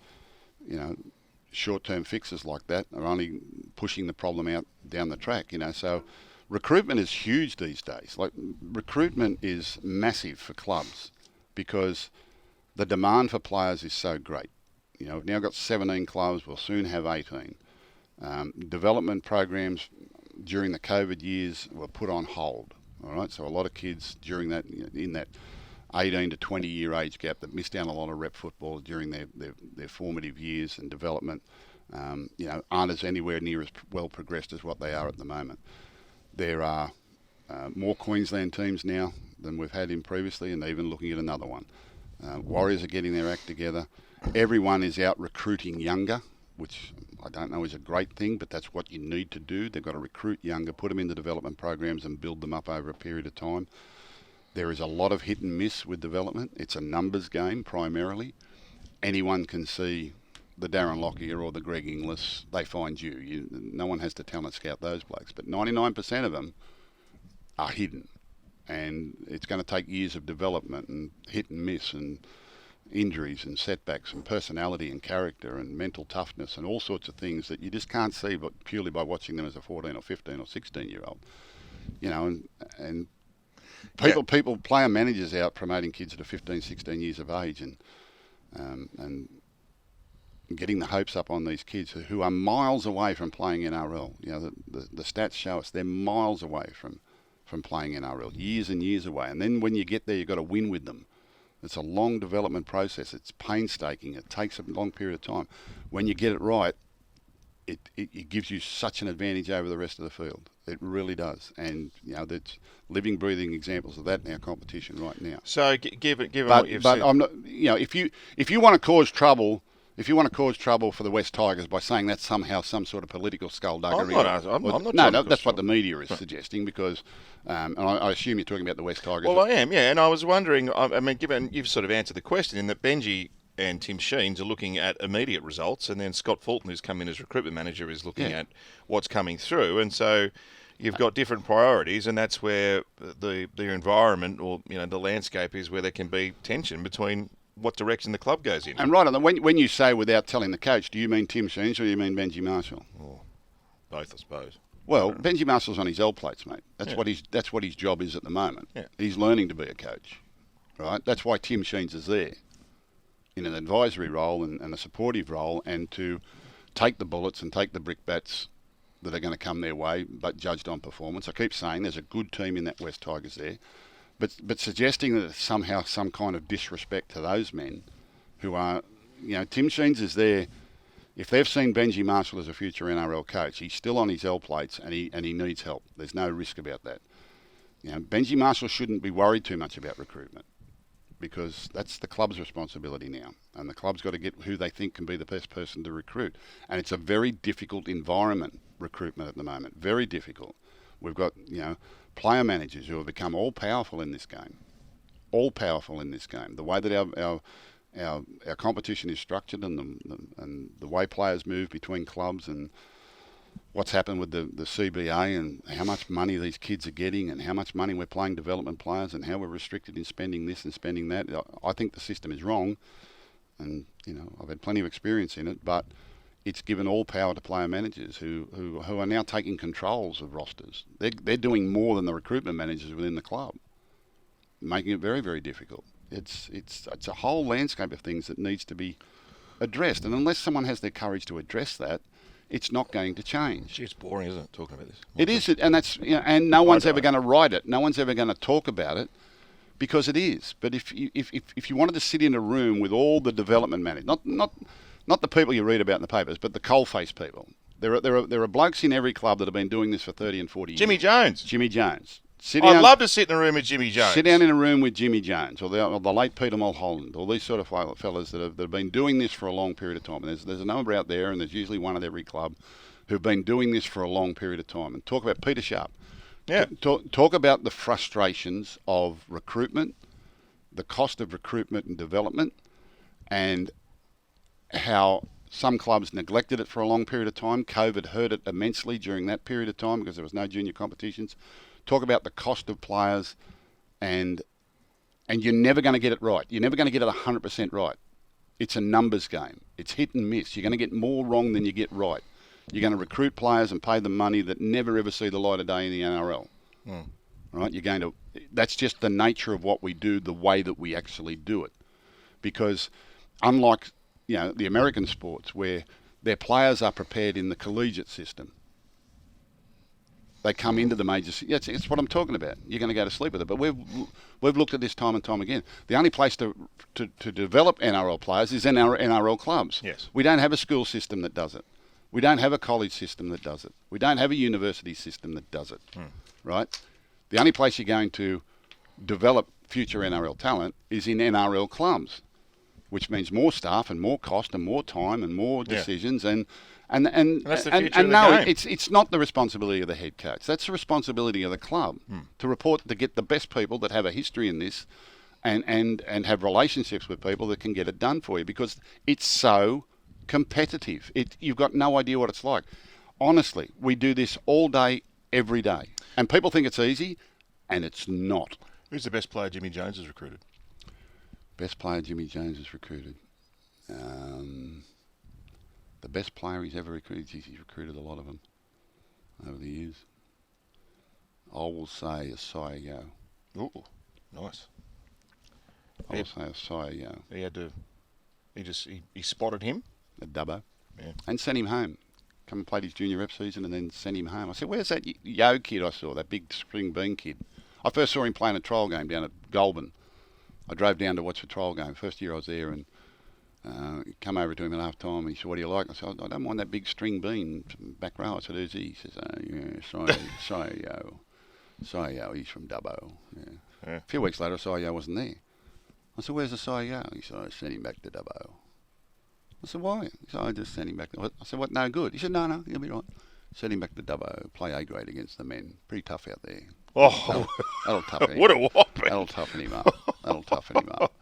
short-term fixes like that are only pushing the problem out down the track. So recruitment is huge these days. Like, recruitment is massive for clubs because the demand for players is so great. We've now got 17 clubs. We'll soon have 18. Development programs during the COVID years were put on hold. All right, so a lot of kids during that, in that 18 to 20 year age gap that missed out on a lot of rep football during their formative years and development, aren't as anywhere near as well progressed as what they are at the moment. There are more Queensland teams now than we've had in previously, and even looking at another one. Warriors are getting their act together. Everyone is out recruiting younger, which I don't know is a great thing, but that's what you need to do. They've got to recruit younger, put them into development programs and build them up over a period of time. There is a lot of hit and miss with development. It's a numbers game primarily. Anyone can see the Darren Lockyer or the Greg Inglis. They find you. No one has to talent scout those blokes. But 99% of them are hidden. And it's going to take years of development and hit and miss and injuries and setbacks and personality and character and mental toughness and all sorts of things that you just can't see but purely by watching them as a 14 or 15 or 16-year-old. And people, player managers out promoting kids that are 15, 16 years of age and getting the hopes up on these kids who are miles away from playing NRL. The stats show us they're miles away from playing NRL, years and years away. And then when you get there, you've got to win with them. It's a long development process. It's painstaking. It takes a long period of time. When you get it right, it gives you such an advantage over the rest of the field. It really does. And, there's living, breathing examples of that in our competition right now. So given what you've said. But I'm not, if you want to cause trouble, for the West Tigers by saying that's somehow some sort of political skullduggery. I'm not no, that's what the media is suggesting because, and I assume you're talking about the West Tigers. Well, I am, yeah, and I was wondering, given you've sort of answered the question in that Benji and Tim Sheens are looking at immediate results, and then Scott Fulton, who's come in as recruitment manager, is looking at what's coming through, and so you've got different priorities, and that's where the environment or the landscape is where there can be tension between what direction the club goes in. And right on, when you say without telling the coach, do you mean Tim Sheens or do you mean Benji Marshall? Oh, both, I suppose. Well, Benji Marshall's on his L plates, mate. That's what his job is at the moment. Yeah. He's learning to be a coach, right? That's why Tim Sheens is there in an advisory role and a supportive role, and to take the bullets and take the brickbats that are going to come their way, but judged on performance. I keep saying there's a good team in that West Tigers there. But suggesting that it's somehow some kind of disrespect to those men who are, Tim Sheens is there. If they've seen Benji Marshall as a future NRL coach, he's still on his L plates and he needs help. There's no risk about that. Benji Marshall shouldn't be worried too much about recruitment. because that's the club's responsibility now. And the club's got to get who they think can be the best person to recruit. And it's a very difficult environment, recruitment at the moment. Very difficult. We've got, player managers who have become all powerful in this game. All powerful in this game. The way that our competition is structured and the way players move between clubs and what's happened with the CBA and how much money these kids are getting and how much money we're paying development players and how we're restricted in spending this and spending that. I think the system is wrong, and I've had plenty of experience in it, but it's given all power to player managers who are now taking controls of rosters. They're doing more than the recruitment managers within the club, making it very, very difficult. It's a whole landscape of things that needs to be addressed, and unless someone has the courage to address that, it's not going to change. Gee, it's boring, isn't it, talking about this? It is, and that's and no one's ever going to write it. No one's ever going to talk about it because it is. But if you wanted to sit in a room with all the development managers, not the people you read about in the papers, but the coalface people. There are blokes in every club that have been doing this for 30 and 40 years. Jimmy Jones. Jimmy Jones. I'd love to sit in a room with Jimmy Jones. Sit down in a room with Jimmy Jones or the late Peter Mulholland, or these sort of fellas that have been doing this for a long period of time. And there's a number out there, and there's usually one at every club who've been doing this for a long period of time. And talk about Peter Sharp. Yeah. Talk about the frustrations of recruitment, the cost of recruitment and development, and how some clubs neglected it for a long period of time. COVID hurt it immensely during that period of time because there was no junior competitions. Talk about the cost of players, and you're never going to get it right. You're never going to get it 100% right. It's a numbers game. It's hit and miss. You're going to get more wrong than you get right. You're going to recruit players and pay them money that never ever see the light of day in the NRL. Right? That's just the nature of what we do, the way that we actually do it. Because unlike the American sports where their players are prepared in the collegiate system, they come into the majors. Yeah, it's what I'm talking about. You're going to go to sleep with it. But we've looked at this time and time again. The only place to develop NRL players is in our NRL clubs. Yes. We don't have a school system that does it. We don't have a college system that does it. We don't have a university system that does it. Right? The only place you're going to develop future NRL talent is in NRL clubs, which means more staff and more cost and more time and more decisions and that's the future of the no, game. it's not the responsibility of the head coach. That's the responsibility of the club to get the best people that have a history in this, and have relationships with people that can get it done for you, because it's so competitive. You've got no idea what it's like. Honestly, we do this all day, every day, and people think it's easy, and it's not. Who's the best player Jimmy Jones has recruited? Best player Jimmy Jones has recruited. The best player he's ever recruited. He's recruited a lot of them over the years. I will say Asai Yao. Ooh, nice. I will say Asai Yao. He had to. He spotted him At Dubbo. Yeah. And sent him home. Come and played his junior rep season and then sent him home. I said, where's that Yo kid I saw, that big spring bean kid? I first saw him playing a trial game down at Goulburn. I drove down to watch the trial game. First year I was there, and come over to him at half time. He said, what do you like? I said, I don't mind that big string bean back row. I said, who's he? He says, Sayo, he's from Dubbo. Yeah. A few weeks later, Sayo wasn't there. I said, where's the Sayo? He said, I sent him back to Dubbo. I said, why? He said, I just sent him back. I said, what, no good? He said, no, he'll be right. Sent him back to Dubbo, play A grade against the men. Pretty tough out there. Oh, that'll toughen him. What a whopping. That'll toughen him up.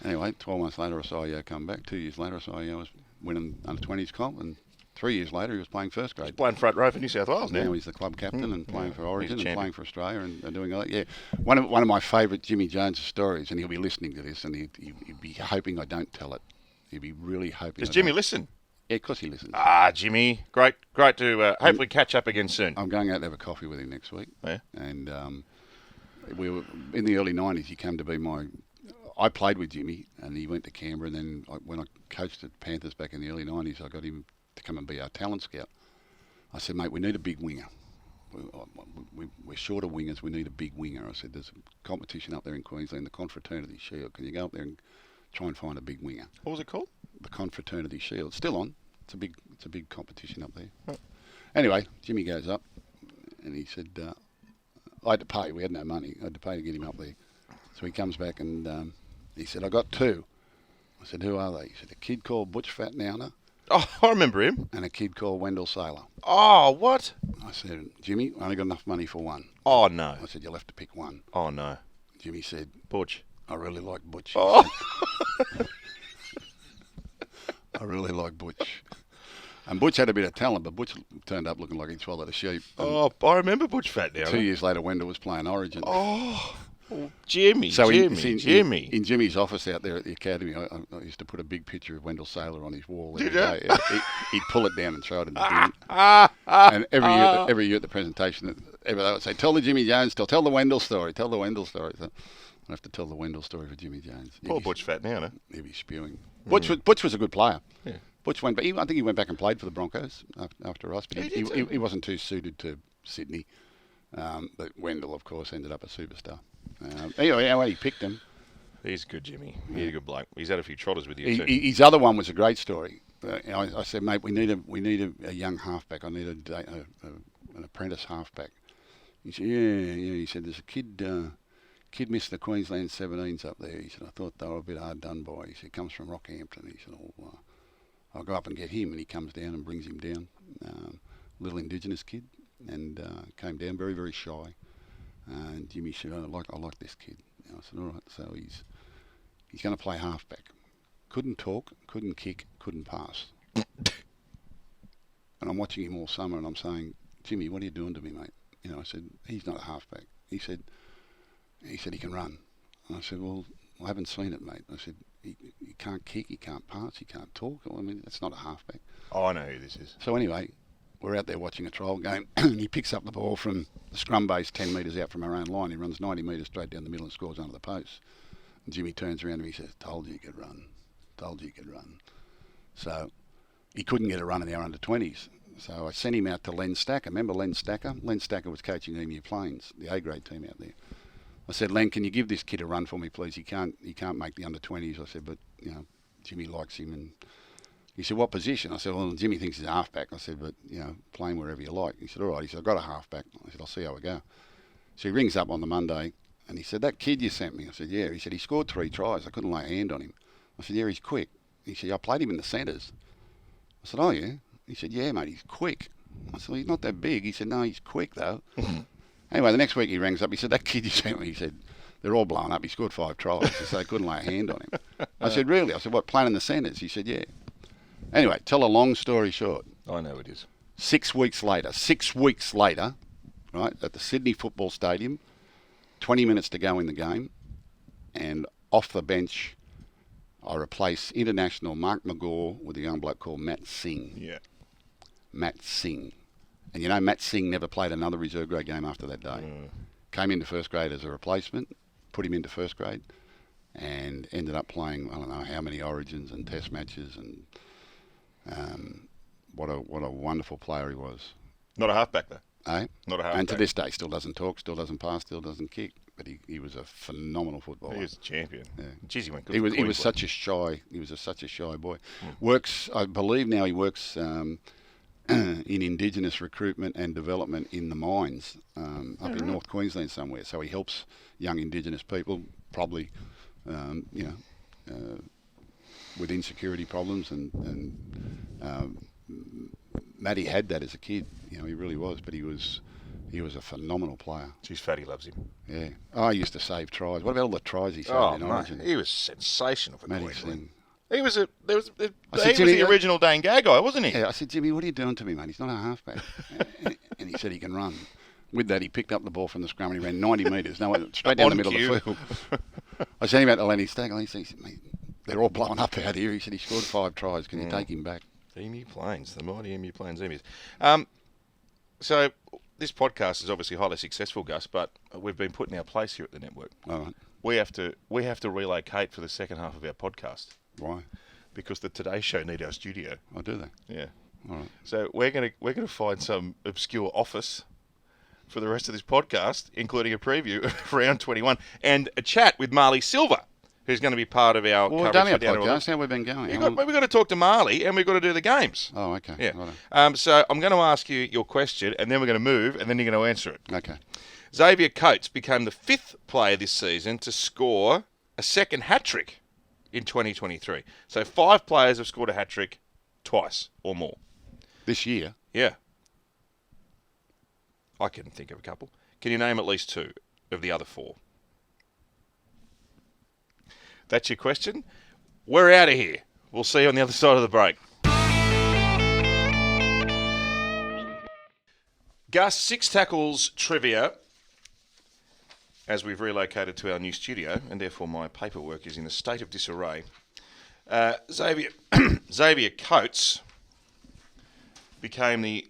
Anyway, 12 months later, Asio come back. 2 years later, Asio was winning under 20s comp, and 3 years later, he was playing first grade. He's playing front row for New South Wales now. Now he's the club captain and playing for Origin and playing for Australia and doing all that. Yeah, one of my favourite Jimmy Jones stories, and he'll be listening to this, and he'd be hoping I don't tell it. He'd be really hoping. Does Jimmy listen? Yeah, of course he listens. Jimmy, great to hopefully catch up again soon. I'm going out to have a coffee with him next week. Yeah. And we were in the early 90s. He came to be I played with Jimmy, and he went to Canberra. And then when I coached at Panthers back in the early 90s, I got him to come and be our talent scout. I said, mate, we need a big winger. We're short of wingers. We need a big winger. I said, there's a competition up there in Queensland, the Confraternity Shield. Can you go up there and try and find a big winger? What was it called? The Confraternity Shield. It's still on. It's a big competition up there. Oh. Anyway, Jimmy goes up, and he said, I had to pay. We had no money. I had to pay to get him up there. So he comes back, and He said, I got two. I said, who are they? He said, a kid called Butch Fatnowner Oh, I remember him. and a kid called Wendell Saylor. Oh, what? I said, Jimmy, I only got enough money for one. Oh, no. I said, you'll have to pick one. Oh, no. Jimmy said, Butch. I really like Butch. Oh. I really like Butch. And Butch had a bit of talent, but Butch turned up looking like he'd swallowed a sheep. And Oh, I remember Butch Fatnowner. 2 years later, Wendell was playing Origin. Oh, Jimmy, So Jimmy. in Jimmy's office out there at the academy, I used to put a big picture of Wendell Saylor on his wall every Did you? day. He'd pull it down and throw it in the bin. And every year at the presentation, they would say, "Tell the Jimmy Jones story. Tell the Wendell story. Tell the Wendell story." So I have to tell the Wendell story for Jimmy Jones. Poor Butch Fatnowner. He'd be spewing. Butch was a good player. Yeah. Butch went, but I think he went back and played for the Broncos after us. But He did too. he wasn't too suited to Sydney. But Wendell, of course, ended up a superstar. Anyway, he picked him. He's good, Jimmy. He's a good bloke. He's had a few trotters with you too. His other one was a great story. I said, mate, we need a young halfback. I need an apprentice halfback. He said, yeah. He said, there's a kid missed the Queensland 17s up there. He said, I thought they were a bit hard done by. He said, he comes from Rockhampton. He said, I'll go up and get him. And he comes down and brings him down. Little Indigenous kid, and came down very, very shy. And Jimmy said, I like this kid. And I said, all right. So he's going to play halfback. Couldn't talk, couldn't kick, couldn't pass. And I'm watching him all summer, and I'm saying, Jimmy, what are you doing to me, mate? I said, he's not a halfback. He said he can run. And I said, well, I haven't seen it, mate. I said, he can't kick, he can't pass, he can't talk. I mean, that's not a halfback. Oh, I know who this is. So anyway, we're out there watching a trial game, and he picks up the ball from the scrum base 10 metres out from our own line. He runs 90 metres straight down the middle and scores under the post. And Jimmy turns around to me and says, told you could run. Told you could run. So he couldn't get a run in our under-20s. So I sent him out to Len Stacker. Remember Len Stacker? Len Stacker was coaching Emu Plains, the A-grade team out there. I said, Len, can you give this kid a run for me, please? He can't make the under-20s. I said, but, Jimmy likes him. And he said, what position? I said, well, Jimmy thinks he's a halfback. I said, but, play him wherever you like. He said, all right. He said, I've got a halfback. I said, I'll see how we go. So he rings up on the Monday, and he said, that kid you sent me? I said, yeah. He said, he scored 3 tries. I couldn't lay a hand on him. I said, yeah, he's quick. He said, I played him in the centres. I said, oh, yeah? He said, yeah, mate, he's quick. I said, well, he's not that big. He said, no, he's quick, though. Anyway, the next week he rings up. He said, that kid you sent me, he said, they're all blown up. He scored 5 tries. So I couldn't lay a hand on him. I said, really? I said, what, playing in the centres? He said, yeah. Anyway, tell a long story short. I know it is. 6 weeks later, right, at the Sydney Football Stadium, 20 minutes to go in the game, and off the bench, I replace international Mark McGaw with a young bloke called Matt Singh. Yeah. Matt Singh. And Matt Singh never played another reserve grade game after that day. Came into first grade as a replacement, put him into first grade, and ended up playing, I don't know how many origins and test matches, and what a wonderful player he was. Not a halfback, though. Eh? Not a halfback. And to this day, still doesn't talk, still doesn't pass, still doesn't kick. But he was a phenomenal footballer. He was a champion. Yeah. Jeez, he went good. He for was Queensland. such a shy boy. Works, I believe now he works in Indigenous recruitment and development in the mines up in North Queensland somewhere. So he helps young Indigenous people, probably, with insecurity problems. And Matty had that as a kid. He really was. But he was a phenomenal player. Geez, Fatty loves him. Yeah. I used to save tries. What about all the tries he saved in mate, Origin? he was sensational for Matty Queensland. Singh. He was said, the original Dane Gay guy, wasn't he? Yeah, I said, Jimmy, what are you doing to me, mate? He's not a halfback. And he said he can run. With that, he picked up the ball from the scrum and he ran 90 metres, straight down the middle of the field. I sent him out to Lenny Stack. He said, mate, they're all blowing up out here. He said he scored 5 tries. Can you take him back? Emu Plains, the mighty Emu Plains Emus. So this podcast is obviously highly successful, Gus, but we've been put in our place here at the network. All right. We have to relocate for the second half of our podcast. Why? Because the Today Show need our studio. Oh, do they? Yeah. All right. So we're gonna find some obscure office for the rest of this podcast, including a preview of round 21 and a chat with Marlee Silva, who's going to be part of our Well, we've done our podcast. How have we been going? We've got to talk to Marlee and we've got to do the games. Oh, okay. Yeah. Righto. So I'm going to ask you your question and then we're going to move and then you're going to answer it. Okay. Xavier Coates became the 5th player this season to score a second hat-trick in 2023. So 5 players have scored a hat-trick twice or more. This year. Yeah. I can think of a couple. Can you name at least 2 of the other 4? That's your question? We're out of here. We'll see you on the other side of the break. Gus, 6 tackles trivia as we've relocated to our new studio, and therefore my paperwork is in a state of disarray. Xavier Coates became the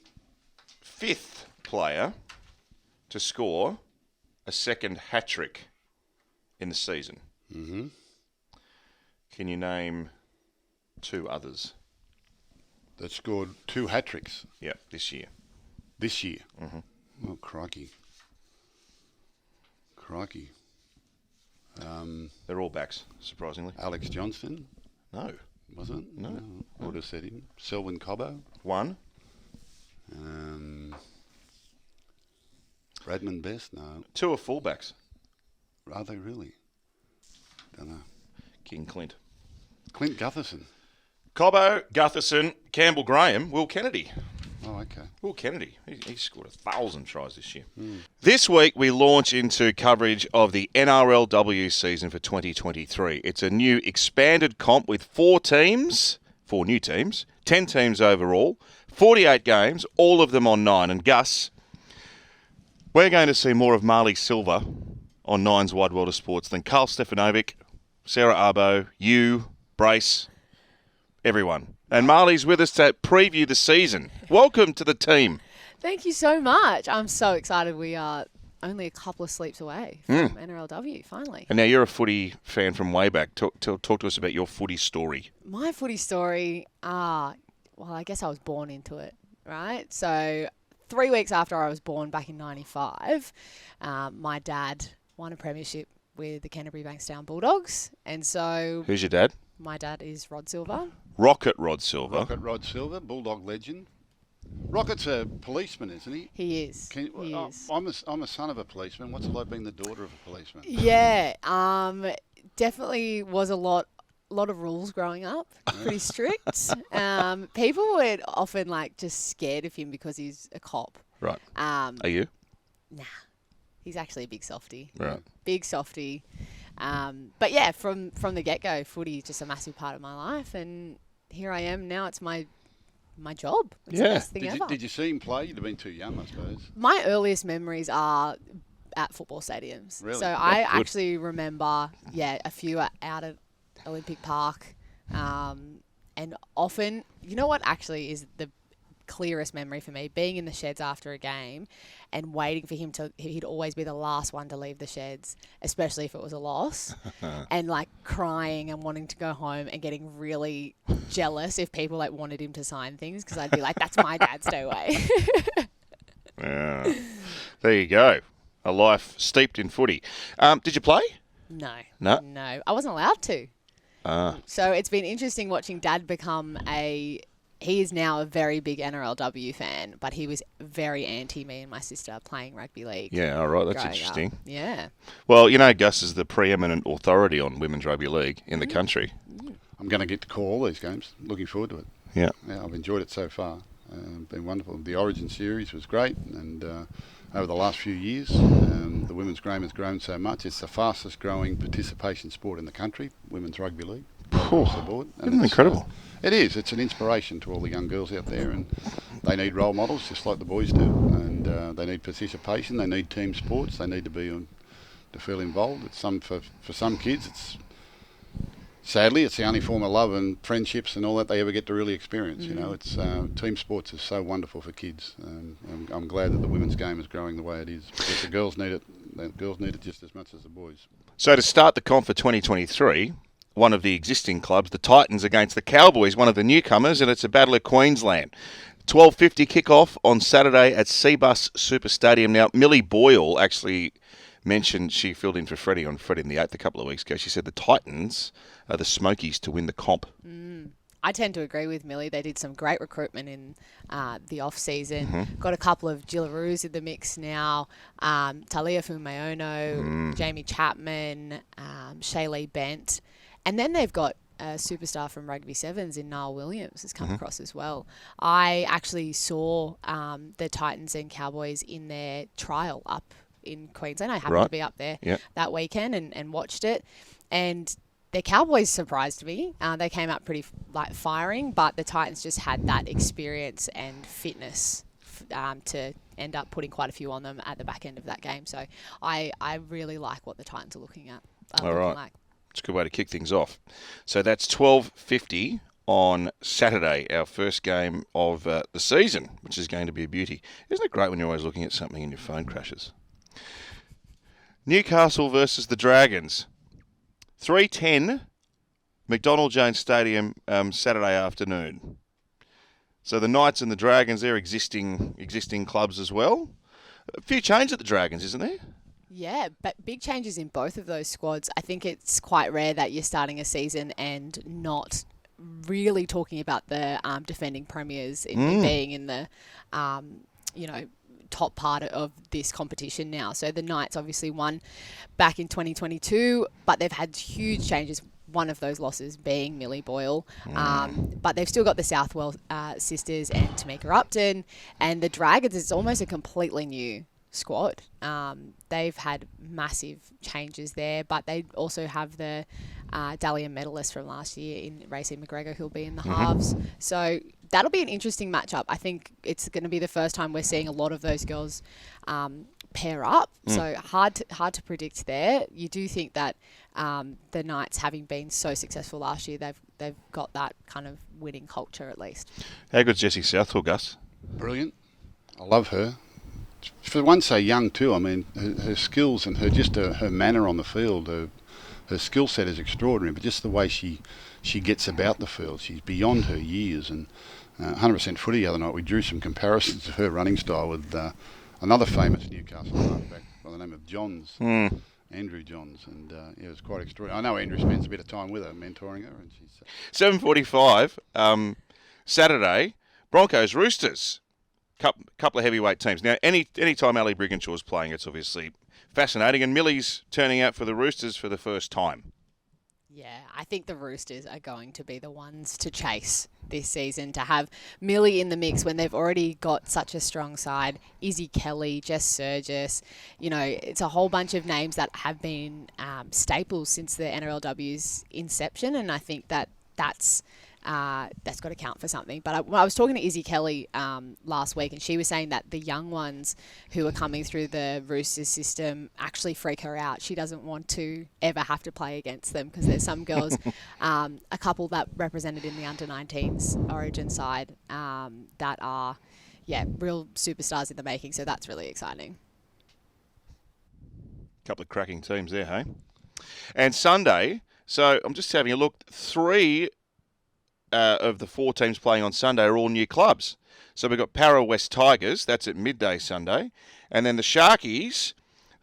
5th player to score a second hat-trick in the season. Mm-hmm. Can you name 2 others? That scored 2 hat-tricks. Yeah, this year. This year? Mm-hmm. Oh, crikey. Crikey. They're all backs, surprisingly. Alex Johnston? No. Was it? No. I would have said him. Selwyn Cobbo? 1. Bradman Best? No. 2 are fullbacks. Are they really? Don't know. King Clint. Clint Gutherson? Cobbo, Gutherson, Campbell Graham, Will Kennedy. Oh, okay. Will Kennedy, he scored 1,000 tries this year. This week we launch into coverage of the NRLW season for 2023. It's a new expanded comp with 4 new teams, 10 teams overall, 48 games, all of them on 9. And Gus, we're going to see more of Marlee Silva on Nine's Wide World of Sports than Carl Stefanovic, Sarah Arbo, you, Brace, everyone. And Marlee's with us to preview the season. Welcome to the team. Thank you so much. I'm so excited. We are only a couple of sleeps away from NRLW, finally. And now you're a footy fan from way back. Talk to us about your footy story. My footy story, well, I guess I was born into it, right? So 3 weeks after I was born back in 95, my dad won a premiership with the Canterbury Bankstown Bulldogs. And so... Who's your dad? My dad is Rod Silva. Rocket Rod Silva. Rocket Rod Silva, Bulldog legend. Rocket's a policeman, isn't he? He is. He is. I'm a son of a policeman. What's it like being the daughter of a policeman? Yeah, definitely was a lot of rules growing up. Pretty strict. People were often just scared of him because he's a cop. Right. Are you? Nah, he's actually a big softie. Right. Big softie. But yeah, from the get-go, footy is just a massive part of my life, and here I am now. It's my job. It's the best thing ever. Did you see him play? You'd have been too young, I suppose. My earliest memories are at football stadiums. Really? So I actually remember, a few out at Olympic Park, and often, you know what actually is the clearest memory for me, being in the sheds after a game and waiting for him he'd always be the last one to leave the sheds, especially if it was a loss, and crying and wanting to go home and getting really jealous if people wanted him to sign things, because I'd be like, that's my dad, stay away. Yeah. There you go. A life steeped in footy. Did you play? No. No? No. I wasn't allowed to. So it's been interesting watching Dad become he is now a very big NRLW fan, but he was very anti me and my sister playing rugby league. Yeah, all right. That's interesting. Up. Yeah. Well, Gus is the preeminent authority on women's rugby league in the country. I'm going to get to call all these games. Looking forward to it. Yeah. Yeah, I've enjoyed it so far. Been wonderful. The Origin series was great, and over the last few years, the women's game has grown so much. It's the fastest growing participation sport in the country, women's rugby league. Across the board. And Isn't it incredible? It is. It's an inspiration to all the young girls out there, and they need role models just like the boys do, and they need participation. They need team sports. They need to be to feel involved. It's for some kids, sadly it's the only form of love and friendships and all that they ever get to really experience. It's team sports is so wonderful for kids, and I'm glad that the women's game is growing the way it is, because the girls need it. The girls need it just as much as the boys. So to start the comp for 2023. One of the existing clubs, the Titans against the Cowboys, one of the newcomers, and it's a battle of Queensland. 12:50 kickoff on Saturday at Seabus Super Stadium. Now, Millie Boyle actually mentioned she filled in for Freddie on Freddie in the 8th a couple of weeks ago. She said the Titans are the Smokies to win the comp. I tend to agree with Millie. They did some great recruitment in the off-season. Got a couple of Gillaroos in the mix now. Talia Fumayono, Jamie Chapman, Shaylee Bent. And then they've got a superstar from Rugby Sevens in Niall Williams has come across as well. I actually saw the Titans and Cowboys in their trial up in Queensland. I happened to be up there that weekend and watched it. And the Cowboys surprised me. They came out pretty firing, but the Titans just had that experience and fitness to end up putting quite a few on them at the back end of that game. So I really like what the Titans are looking at. All right. It's a good way to kick things off. So that's 12:50 on Saturday, our first game of the season, which is going to be a beauty. Isn't it great when you're always looking at something and your phone crashes? Newcastle versus the Dragons. 3:10, McDonald Jones Stadium, Saturday afternoon. So the Knights and the Dragons, they're existing clubs as well. A few changes at the Dragons, isn't there? Yeah, but big changes in both of those squads. I think it's quite rare that you're starting a season and not really talking about the defending premiers in being in the, top part of this competition now. So the Knights obviously won back in 2022, but they've had huge changes. One of those losses being Millie Boyle. But they've still got the Southwell sisters and Tamika Upton. And the Dragons is almost a completely new squad. They've had massive changes there, but they also have the Dalian medalist from last year in Racing McGregor who'll be in the halves. So that'll be an interesting matchup. I think it's going to be the first time we're seeing a lot of those girls pair up. So hard to predict there. You do think that the Knights, having been so successful last year, they've got that kind of winning culture at least. How good's Jessie Southwell, Gus? Brilliant. I love her. For one so young too, I mean, her skills and her manner on the field, her skill set is extraordinary, but just the way she gets about the field, she's beyond her years. And 100% footy the other night, we drew some comparisons of her running style with another famous Newcastle halfback by the name of Johns, Andrew Johns, and it was quite extraordinary. I know Andrew spends a bit of time with her, mentoring her. And she's 7:45, Saturday, Broncos Roosters. Couple of heavyweight teams. Now, any time Ali Brigginshaw's playing, it's obviously fascinating, and Millie's turning out for the Roosters for the first time. Yeah, I think the Roosters are going to be the ones to chase this season, to have Millie in the mix when they've already got such a strong side. Izzy Kelly, Jess Surgis, it's a whole bunch of names that have been staples since the NRLW's inception, and I think that's got to count for something. But I was talking to Izzy Kelly last week, and she was saying that the young ones who are coming through the Roosters system actually freak her out. She doesn't want to ever have to play against them because there's some girls, a couple that represented in the under-19s Origin side that are, real superstars in the making. So that's really exciting. Couple of cracking teams there, hey? And Sunday, so I'm just having a look, 3 of the 4 teams playing on Sunday are all new clubs. So we've got Para West Tigers, that's at midday Sunday, and then the Sharkies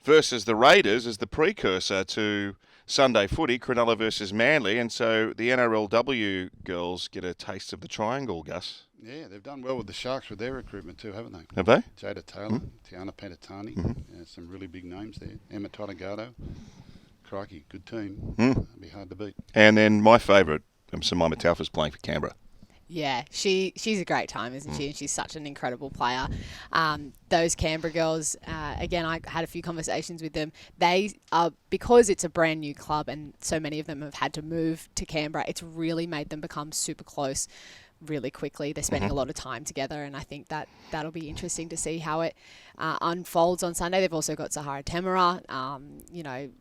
versus the Raiders as the precursor to Sunday footy, Cronulla versus Manly, and so the NRLW girls get a taste of the triangle, Gus. Yeah, they've done well with the Sharks with their recruitment too, haven't they? Have they? Jada Taylor, Tiana Pentatani, some really big names there. Emma Tonagato. Crikey, good team. It'll be hard to beat. And then my favourite, Samaima Taufa's playing for Canberra. Yeah, she's a great time, isn't she? And she's such an incredible player. Those Canberra girls, again, I had a few conversations with them. They are, because it's a brand new club and so many of them have had to move to Canberra, it's really made them become super close really quickly. They're spending a lot of time together, and I think that'll be interesting to see how it unfolds on Sunday. They've also got Sahara Temera,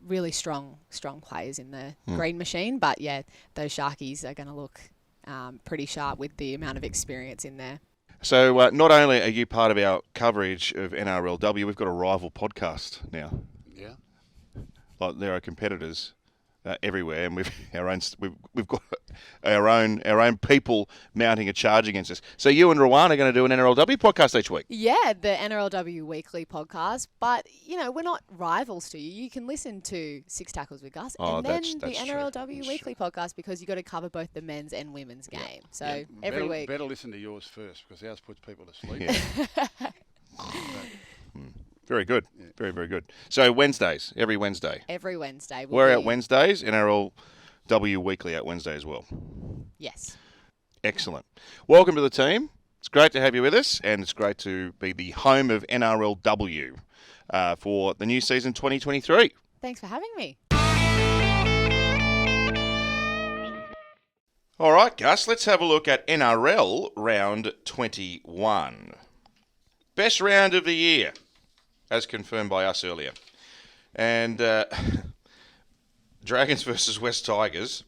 really strong players in the green machine. But yeah, those Sharkies are going to look pretty sharp with the amount of experience in there. So not only are you part of our coverage of NRLW, we've got a rival podcast now. Yeah. Like they're our competitors. everywhere, and we've got our own people mounting a charge against us. So you and Rowan are going to do an NRLW podcast each week. Yeah, the NRLW weekly podcast. But, we're not rivals to you. You can listen to Six Tackles with Gus and then the NRLW weekly podcast, because you've got to cover both the men's and women's game. So every week. Better listen to yours first, because ours puts people to sleep. Yeah. Very good. Yeah. Very, very good. So Wednesdays, every Wednesday. Every Wednesday. We're out Wednesdays, NRLW Weekly out Wednesday as well. Yes. Excellent. Welcome to the team. It's great to have you with us, and it's great to be the home of NRLW for the new season 2023. Thanks for having me. All right, Gus, let's have a look at NRL round 21. Best round of the year, as confirmed by us earlier. And Dragons versus West Tigers.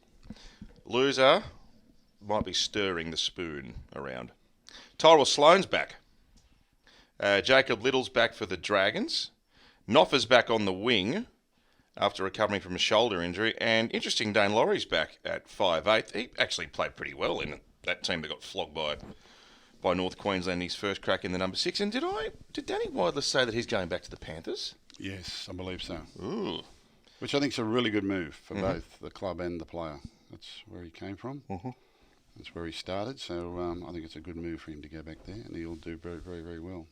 Loser might be stirring the spoon around. Tyrell Sloan's back. Jacob Little's back for the Dragons. Noffa's back on the wing after recovering from a shoulder injury. And interesting, Dane Laurie's back at 5'8". He actually played pretty well in that team that got flogged by North Queensland, his first crack in the number 6. And did Danny Widler say that he's going back to the Panthers? Yes, I believe so. Ooh. Which I think is a really good move for both the club and the player. That's where he came from. Mm-hmm. That's where he started. So I think it's a good move for him to go back there, and he'll do very, very, very well.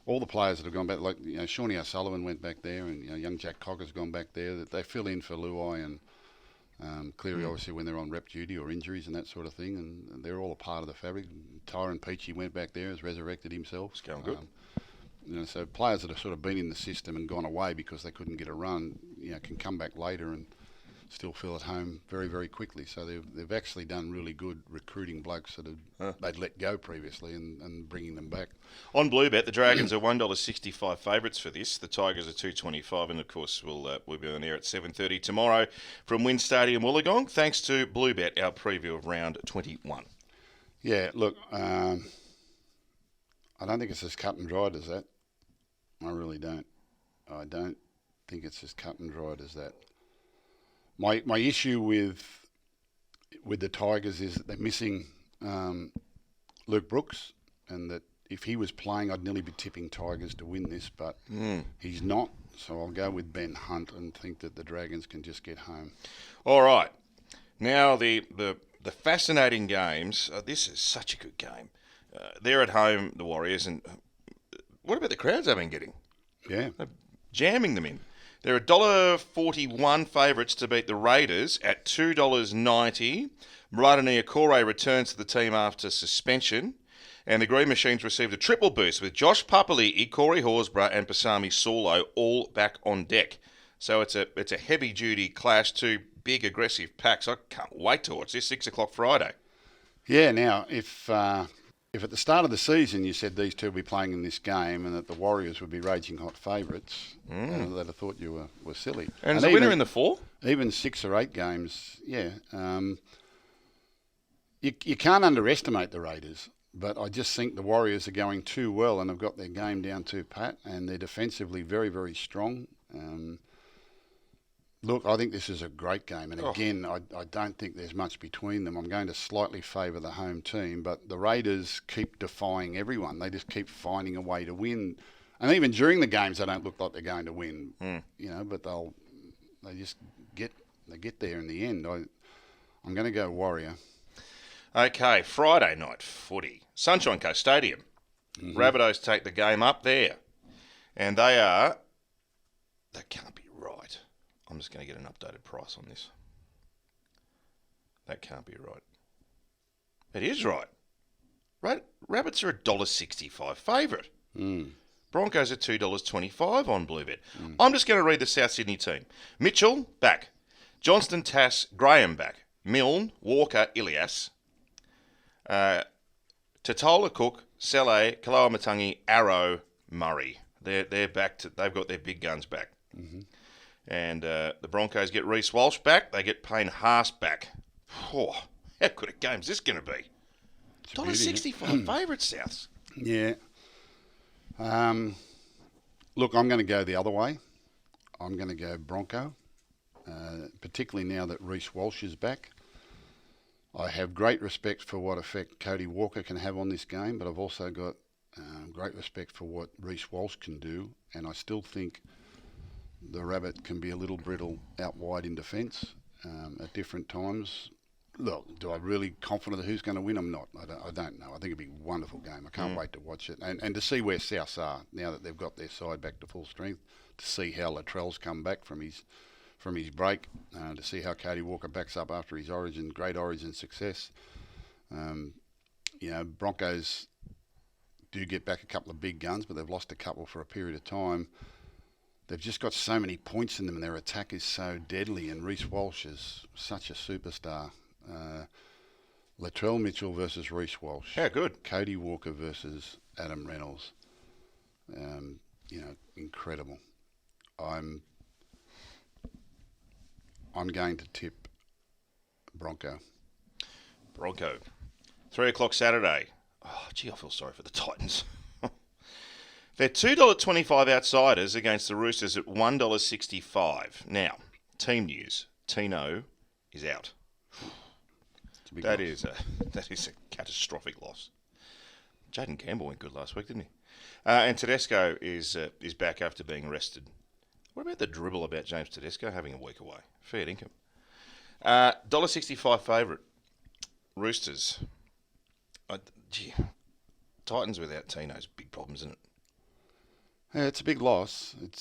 All the players that have gone back, like Shawnee O'Sullivan went back there, and young Jack Cocker's gone back there. That they fill in for Luai and Cleary, obviously, when they're on rep duty or injuries and that sort of thing, and they're all a part of the fabric. Tyron Peachy went back there, has resurrected himself. It's going good. So players that have sort of been in the system and gone away because they couldn't get a run, can come back later and still feel at home very, very quickly. So they've actually done really good recruiting blokes that they'd let go previously and bringing them back. On Bluebet, the Dragons are $1.65 favourites for this. The Tigers are $2.25, and of course we'll be on air at 7:30 tomorrow from Wynn Stadium, Wollongong. Thanks to Bluebet, our preview of round 21. Yeah, look, I don't think it's as cut and dried as that. I really don't. I don't think it's as cut and dried as that. My issue with the Tigers is that they're missing Luke Brooks, and that if he was playing, I'd nearly be tipping Tigers to win this, but he's not. So I'll go with Ben Hunt and think that the Dragons can just get home. All right. Now the fascinating games. This is such a good game. They're at home, the Warriors, and what about the crowds they've been getting? Yeah. They're jamming them in. They're $1.41 favourites to beat the Raiders at $2.90. Marlee Silva returns to the team after suspension. And the Green Machines received a triple boost with Josh Papali'i, Corey Horsburgh and Pasami Saulo all back on deck. So it's a heavy-duty clash, two big aggressive packs. I can't wait to watch this, 6 o'clock Friday. Yeah, now, if at the start of the season you said these two would be playing in this game and that the Warriors would be raging hot favourites, they'd have thought you were silly. And is the winner in the 4? Even 6 or 8 games, yeah. You can't underestimate the Raiders, but I just think the Warriors are going too well and have got their game down too pat, and they're defensively very, very strong. Look, I think this is a great game. And again, I don't think there's much between them. I'm going to slightly favour the home team, but the Raiders keep defying everyone. They just keep finding a way to win. And even during the games, they don't look like they're going to win, but they just get there in the end. I'm going to go Warrior. Okay, Friday night footy. Sunshine Coast Stadium. Mm-hmm. Rabbitohs take the game up there. And they can't be right. I'm just going to get an updated price on this. That can't be right. It is right. Rabbits are $1.65 favourite. Broncos are $2.25 on Bluebet. I'm just going to read the South Sydney team. Mitchell, back. Johnston, Tass, Graham, back. Milne, Walker, Ilias. Totola, Cook, Saleh, Kaloa-Matangi, Arrow, Murray. They're back. They've got their big guns back. Mm-hmm. And the Broncos get Reece Walsh back. They get Payne Haas back. Oh, how good a game is this going to be? $1.65 favourites, Souths. Yeah. Look, I'm going to go the other way. I'm going to go Bronco. particularly now that Reece Walsh is back. I have great respect for what effect Cody Walker can have on this game, but I've also got great respect for what Reece Walsh can do, and I still think the Rabbit can be a little brittle out wide in defence at different times. Look, do I really confident of who's going to win? I'm not. I don't know. I think it'll be a wonderful game. I can't wait to watch it. And to see where Souths are now that they've got their side back to full strength, to see how Latrell's come back from his break, to see how Cody Walker backs up after his great origin success. Broncos do get back a couple of big guns, but they've lost a couple for a period of time. They've just got so many points in them, and their attack is so deadly, and Reece Walsh is such a superstar. Latrell Mitchell versus Reece Walsh. Yeah, good. Cody Walker versus Adam Reynolds. Incredible. I'm going to tip Bronco. 3 o'clock Saturday. Oh, gee, I feel sorry for the Titans. They're $2.25 outsiders against the Roosters at $1.65. Now, team news. Tino is out. That is a catastrophic loss. Jaden Campbell went good last week, didn't he? And Tedesco is back after being rested. What about the dribble about James Tedesco having a week away? Fair income. $1.65 favourite. Roosters. Titans without Tino's big problems, isn't it? Yeah, it's a big loss. It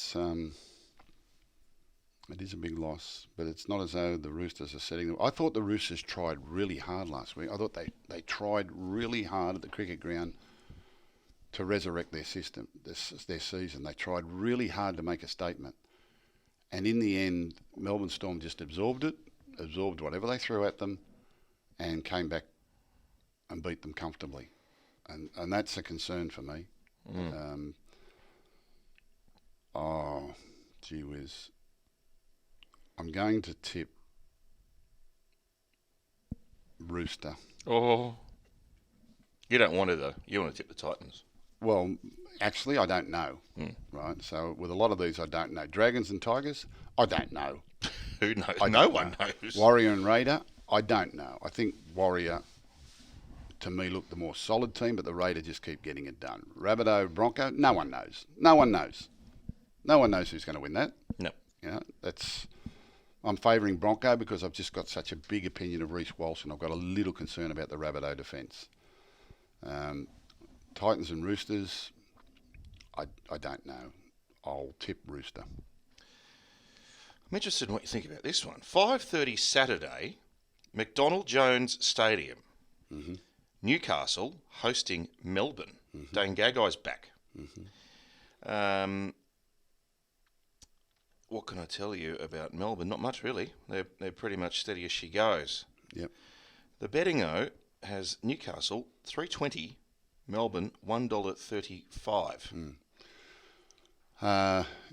is a big loss, but it's not as though the Roosters are setting them. I thought the Roosters tried really hard last week. I thought they tried really hard at the cricket ground to resurrect their system, their season. They tried really hard to make a statement. And in the end, Melbourne Storm just absorbed whatever they threw at them, and came back and beat them comfortably. And that's a concern for me. Gee whiz. I'm going to tip Rooster. Oh. You don't want to, though. You want to tip the Titans. Well, actually, I don't know. Right? So with a lot of these, I don't know. Dragons and Tigers, I don't know. Who knows? No one knows. Warrior and Raider, I don't know. I think Warrior, to me, looked the more solid team, but the Raider just keep getting it done. Rabbitoh, Bronco, no one knows. No one knows. No one knows who's going to win that. No. I'm favouring Bronco because I've just got such a big opinion of Reece Walsh, and I've got a little concern about the Rabbitoh defence. Titans and Roosters, I don't know. I'll tip Rooster. I'm interested in what you think about this one. 5:30 Saturday, McDonald Jones Stadium. Mm-hmm. Newcastle hosting Melbourne. Mm-hmm. Dane Gagai's back. Mm-hmm. What can I tell you about Melbourne? Not much, really. They're pretty much steady as she goes. Yep. The betting-o has Newcastle $3.20, Melbourne $1.35.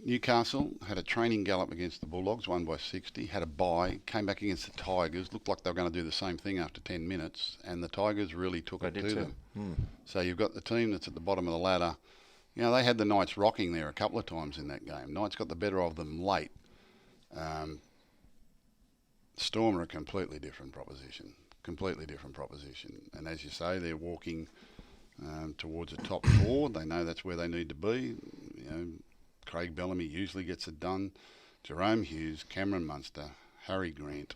Newcastle had a training gallop against the Bulldogs, won by 60, had a bye, came back against the Tigers, looked like they were going to do the same thing after 10 minutes, and the Tigers really took it to them. So you've got the team that's at the bottom of the ladder. You know, they had the Knights rocking there a couple of times in that game. Knights got the better of them late. Storm are a completely different proposition. And as you say, they're walking towards a top four. They know that's where they need to be. You know, Craig Bellamy usually gets it done. Jerome Hughes, Cameron Munster, Harry Grant.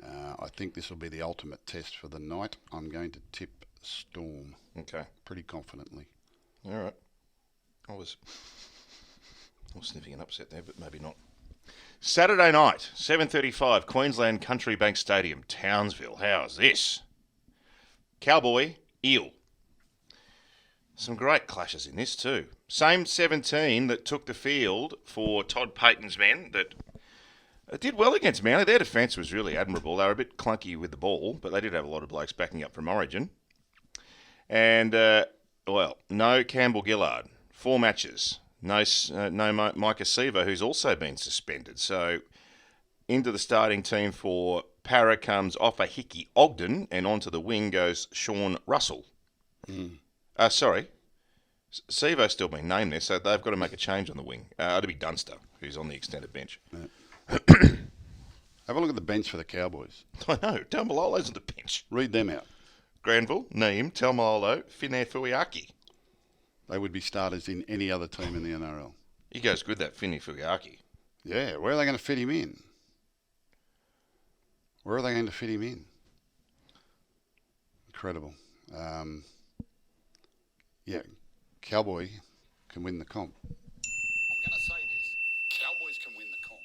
I think this will be the ultimate test for the night. I'm going to tip Storm. Okay. Pretty confidently. All right. I was sniffing an upset there, but maybe not. Saturday night, 7:35, Queensland Country Bank Stadium, Townsville. How's this? Cowboy, Eel. Some great clashes in this too. Same 17 that took the field for Todd Payten's men that did well against Manly. Their defence was really admirable. They were a bit clunky with the ball, but they did have a lot of blokes backing up from Origin. And, no Campbell Gillard. 4 matches. No Micah Siva, who's also been suspended. So into the starting team for Para comes Offa Hickey Ogden, and onto the wing goes Sean Russell. Sivo's still been named there, so they've got to make a change on the wing. It'll be Dunster, who's on the extended bench. Have a look at the bench for the Cowboys. I know. Taumalolo's on the bench. Read them out. Granville, Neem, Taumalolo, Finefuiaki. They would be starters in any other team in the NRL. He goes good, that Finefuiaki. Yeah, where are they going to fit him in? Where are they going to fit him in? Incredible. Yeah, Cowboy can win the comp. I'm going to say this. Cowboys can win the comp.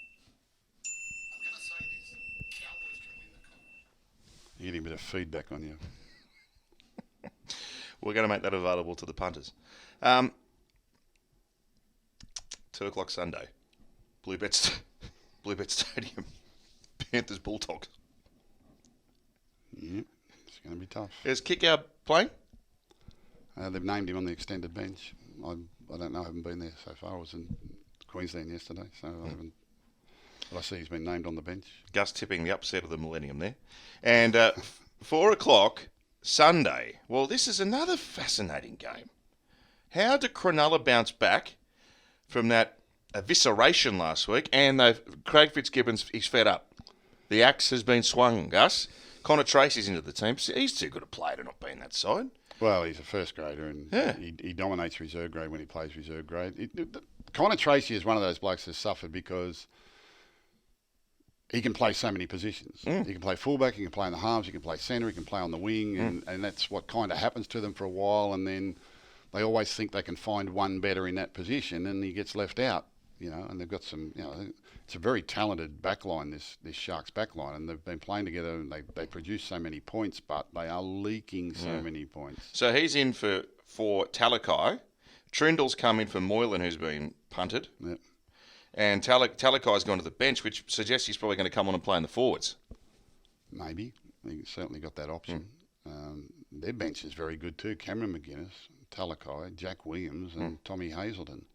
I'm going to say this. Cowboys can win the comp. You're getting a bit of feedback on you. We're going to make that available to the punters. 2 o'clock Sunday. Bluebet Stadium. Panthers Bulldogs. Yep, it's going to be tough. Is Kickout playing? They've named him on the extended bench. I don't know. I haven't been there so far. I was in Queensland yesterday, so I haven't. But I see he's been named on the bench. Gus tipping the upset of the millennium there. And 4 o'clock Sunday. Well, this is another fascinating game. How did Cronulla bounce back from that evisceration last week? And Craig Fitzgibbons, he's fed up. The axe has been swung, Gus. Connor Tracy's into the team. He's too good a player to not be in that side. Well, he's a first grader, and he dominates reserve grade when he plays reserve grade. Connor Tracy is one of those blokes that's suffered because he can play so many positions. He can play fullback, he can play in the halves, he can play centre, he can play on the wing, and that's what kind of happens to them for a while, and then they always think they can find one better in that position, and he gets left out, and they've got some, it's a very talented backline, this Sharks backline, and they've been playing together, and they produce so many points, but they are leaking so many points. So he's in for Talakai. Trindle's come in for Moylan, who's been punted. Yep. And Talakai's gone to the bench, which suggests he's probably going to come on and play in the forwards. Maybe. He certainly got that option. Their bench is very good too. Cameron McGuinness, Talakai, Jack Williams, and Tommy Hazelden.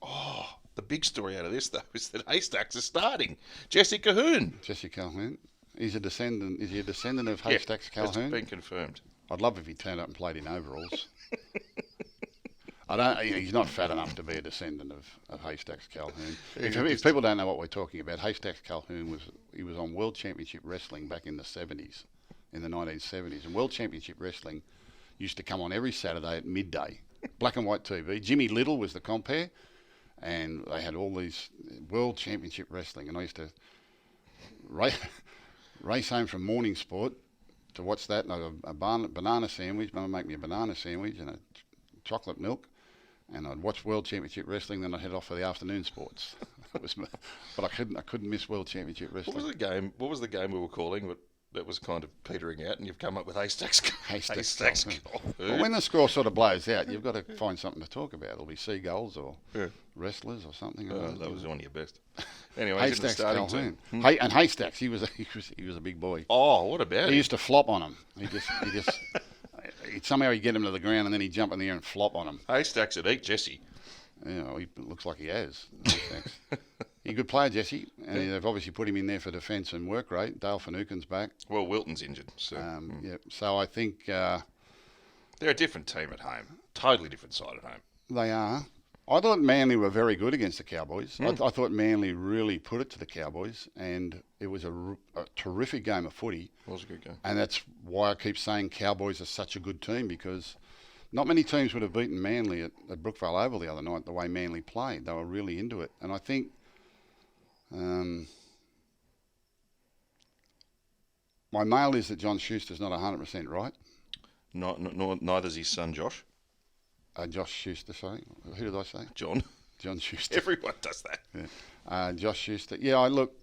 Oh, the big story out of this, though, is that Haystacks are starting. Jesse Calhoun. Jesse Calhoun. Is he a descendant of Haystacks Calhoun? It's been confirmed. I'd love if he turned up and played in overalls. He's not fat enough to be a descendant of Haystacks Calhoun. If people don't know what we're talking about, Haystacks Calhoun was on World Championship Wrestling back in the 70s, in the 1970s. And World Championship Wrestling used to come on every Saturday at midday. Black and white TV. Jimmy Little was the compere, and they had all these World Championship Wrestling. And I used to race home from morning sport to watch that, and I got a banana sandwich. Mum would make me a banana sandwich and a chocolate milk. And I'd watch World Championship Wrestling, then I'd head off for the afternoon sports. But I couldn't miss World Championship Wrestling. What was the game we were calling that was kind of petering out, and you've come up with Haystacks Calhoun. Well, when the score sort of blows out, you've got to find something to talk about. It'll be seagulls or wrestlers or something. Oh, that was one of your best. Anyway, Haystacks Calhoun. And Haystacks, he was a big boy. Oh, what about him? He used to flop on him. He just somehow he'd get him to the ground and then he'd jump in the air and flop on him. Haystacks would eat Jesse. He looks like he has. He's a good player, Jesse, and they've obviously put him in there for defence and work rate. Dale Finucane's back. Well, Wilton's injured. So, so I think they're a different team at home. Totally different side at home. They are. I thought Manly were very good against the Cowboys. I thought Manly really put it to the Cowboys, and it was a terrific game of footy. It was a good game. And that's why I keep saying Cowboys are such a good team, because not many teams would have beaten Manly at Brookvale Oval the other night, the way Manly played. They were really into it. And I think my mail is that John Schuster's not 100% right. Neither's his son, Josh. Josh Schuster, sorry. Who did I say? John Schuster. Everyone does that. Yeah. Josh Schuster. Yeah, look.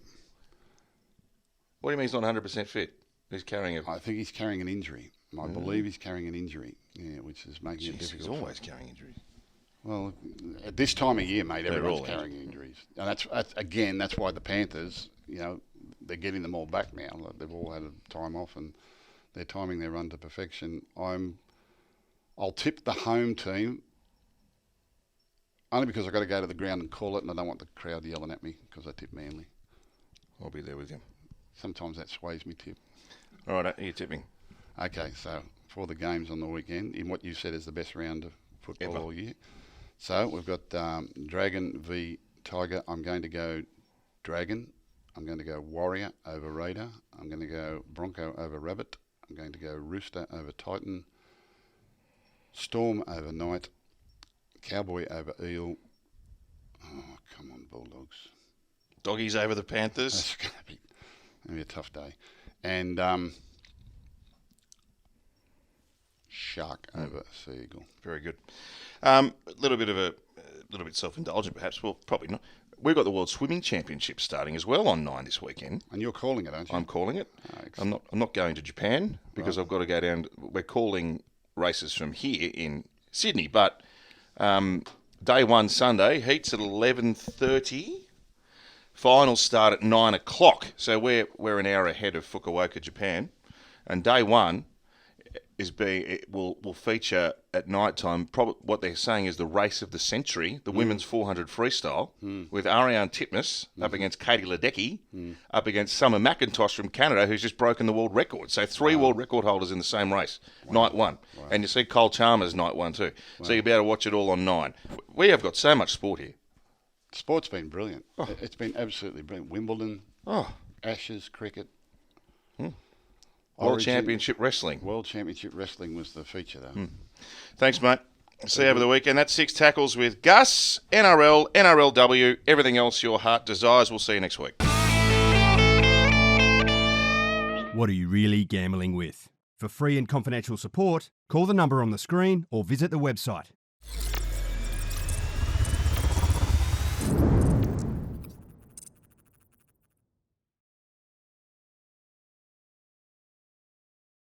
What do you mean he's not 100% fit? He's carrying I think he's carrying an injury. I believe he's carrying an injury, which is making it difficult. He's always carrying injuries. Well, at this time of year, mate, everyone's carrying injuries. And that's why the Panthers, they're getting them all back now. They've all had a time off and they're timing their run to perfection. I'll tip the home team only because I've got to go to the ground and call it, and I don't want the crowd yelling at me because I tip Manly. I'll be there with you. Sometimes that sways me tip. All right, you're tipping. Okay, so for the games on the weekend, in what you said is the best round of football all year. So we've got Dragon v Tiger. I'm going to go Dragon I'm going to go Warrior over Raider. I'm going to go Bronco over Rabbit. I'm going to go Rooster over Titan. Storm over Knight. Cowboy over Eel. Oh, come on, Bulldogs. Doggies over the Panthers. That's going to be a tough day. And Shark over Sea Eagle. Very good. Little bit self-indulgent, perhaps. Well, probably not. We've got the World Swimming Championship starting as well on 9 this weekend. And you're calling it, aren't you? I'm calling it. Oh, I'm not going to Japan because I've got to go down. We're calling races from here in Sydney, but day one Sunday, heats at 11:30. Finals start at 9 o'clock. So we're an hour ahead of Fukuoka, Japan, and day one will feature at night time. What they're saying is the race of the century, the women's 400 freestyle, with Ariane Titmus up against Katie Ledecky, up against Summer McIntosh from Canada, who's just broken the world record. So 3 world record holders in the same race, night one. Wow. And you see Cole Chalmers night one too. Wow. So you'll be able to watch it all on 9. We have got so much sport here. Sport's been brilliant. Oh. It's been absolutely brilliant. Wimbledon, Ashes, cricket. World Championship Wrestling. World Championship Wrestling was the feature, though. Thanks, mate. See you over the weekend. That's 6 tackles with Gus, NRL, NRLW, everything else your heart desires. We'll see you next week. What are you really gambling with? For free and confidential support, call the number on the screen or visit the website.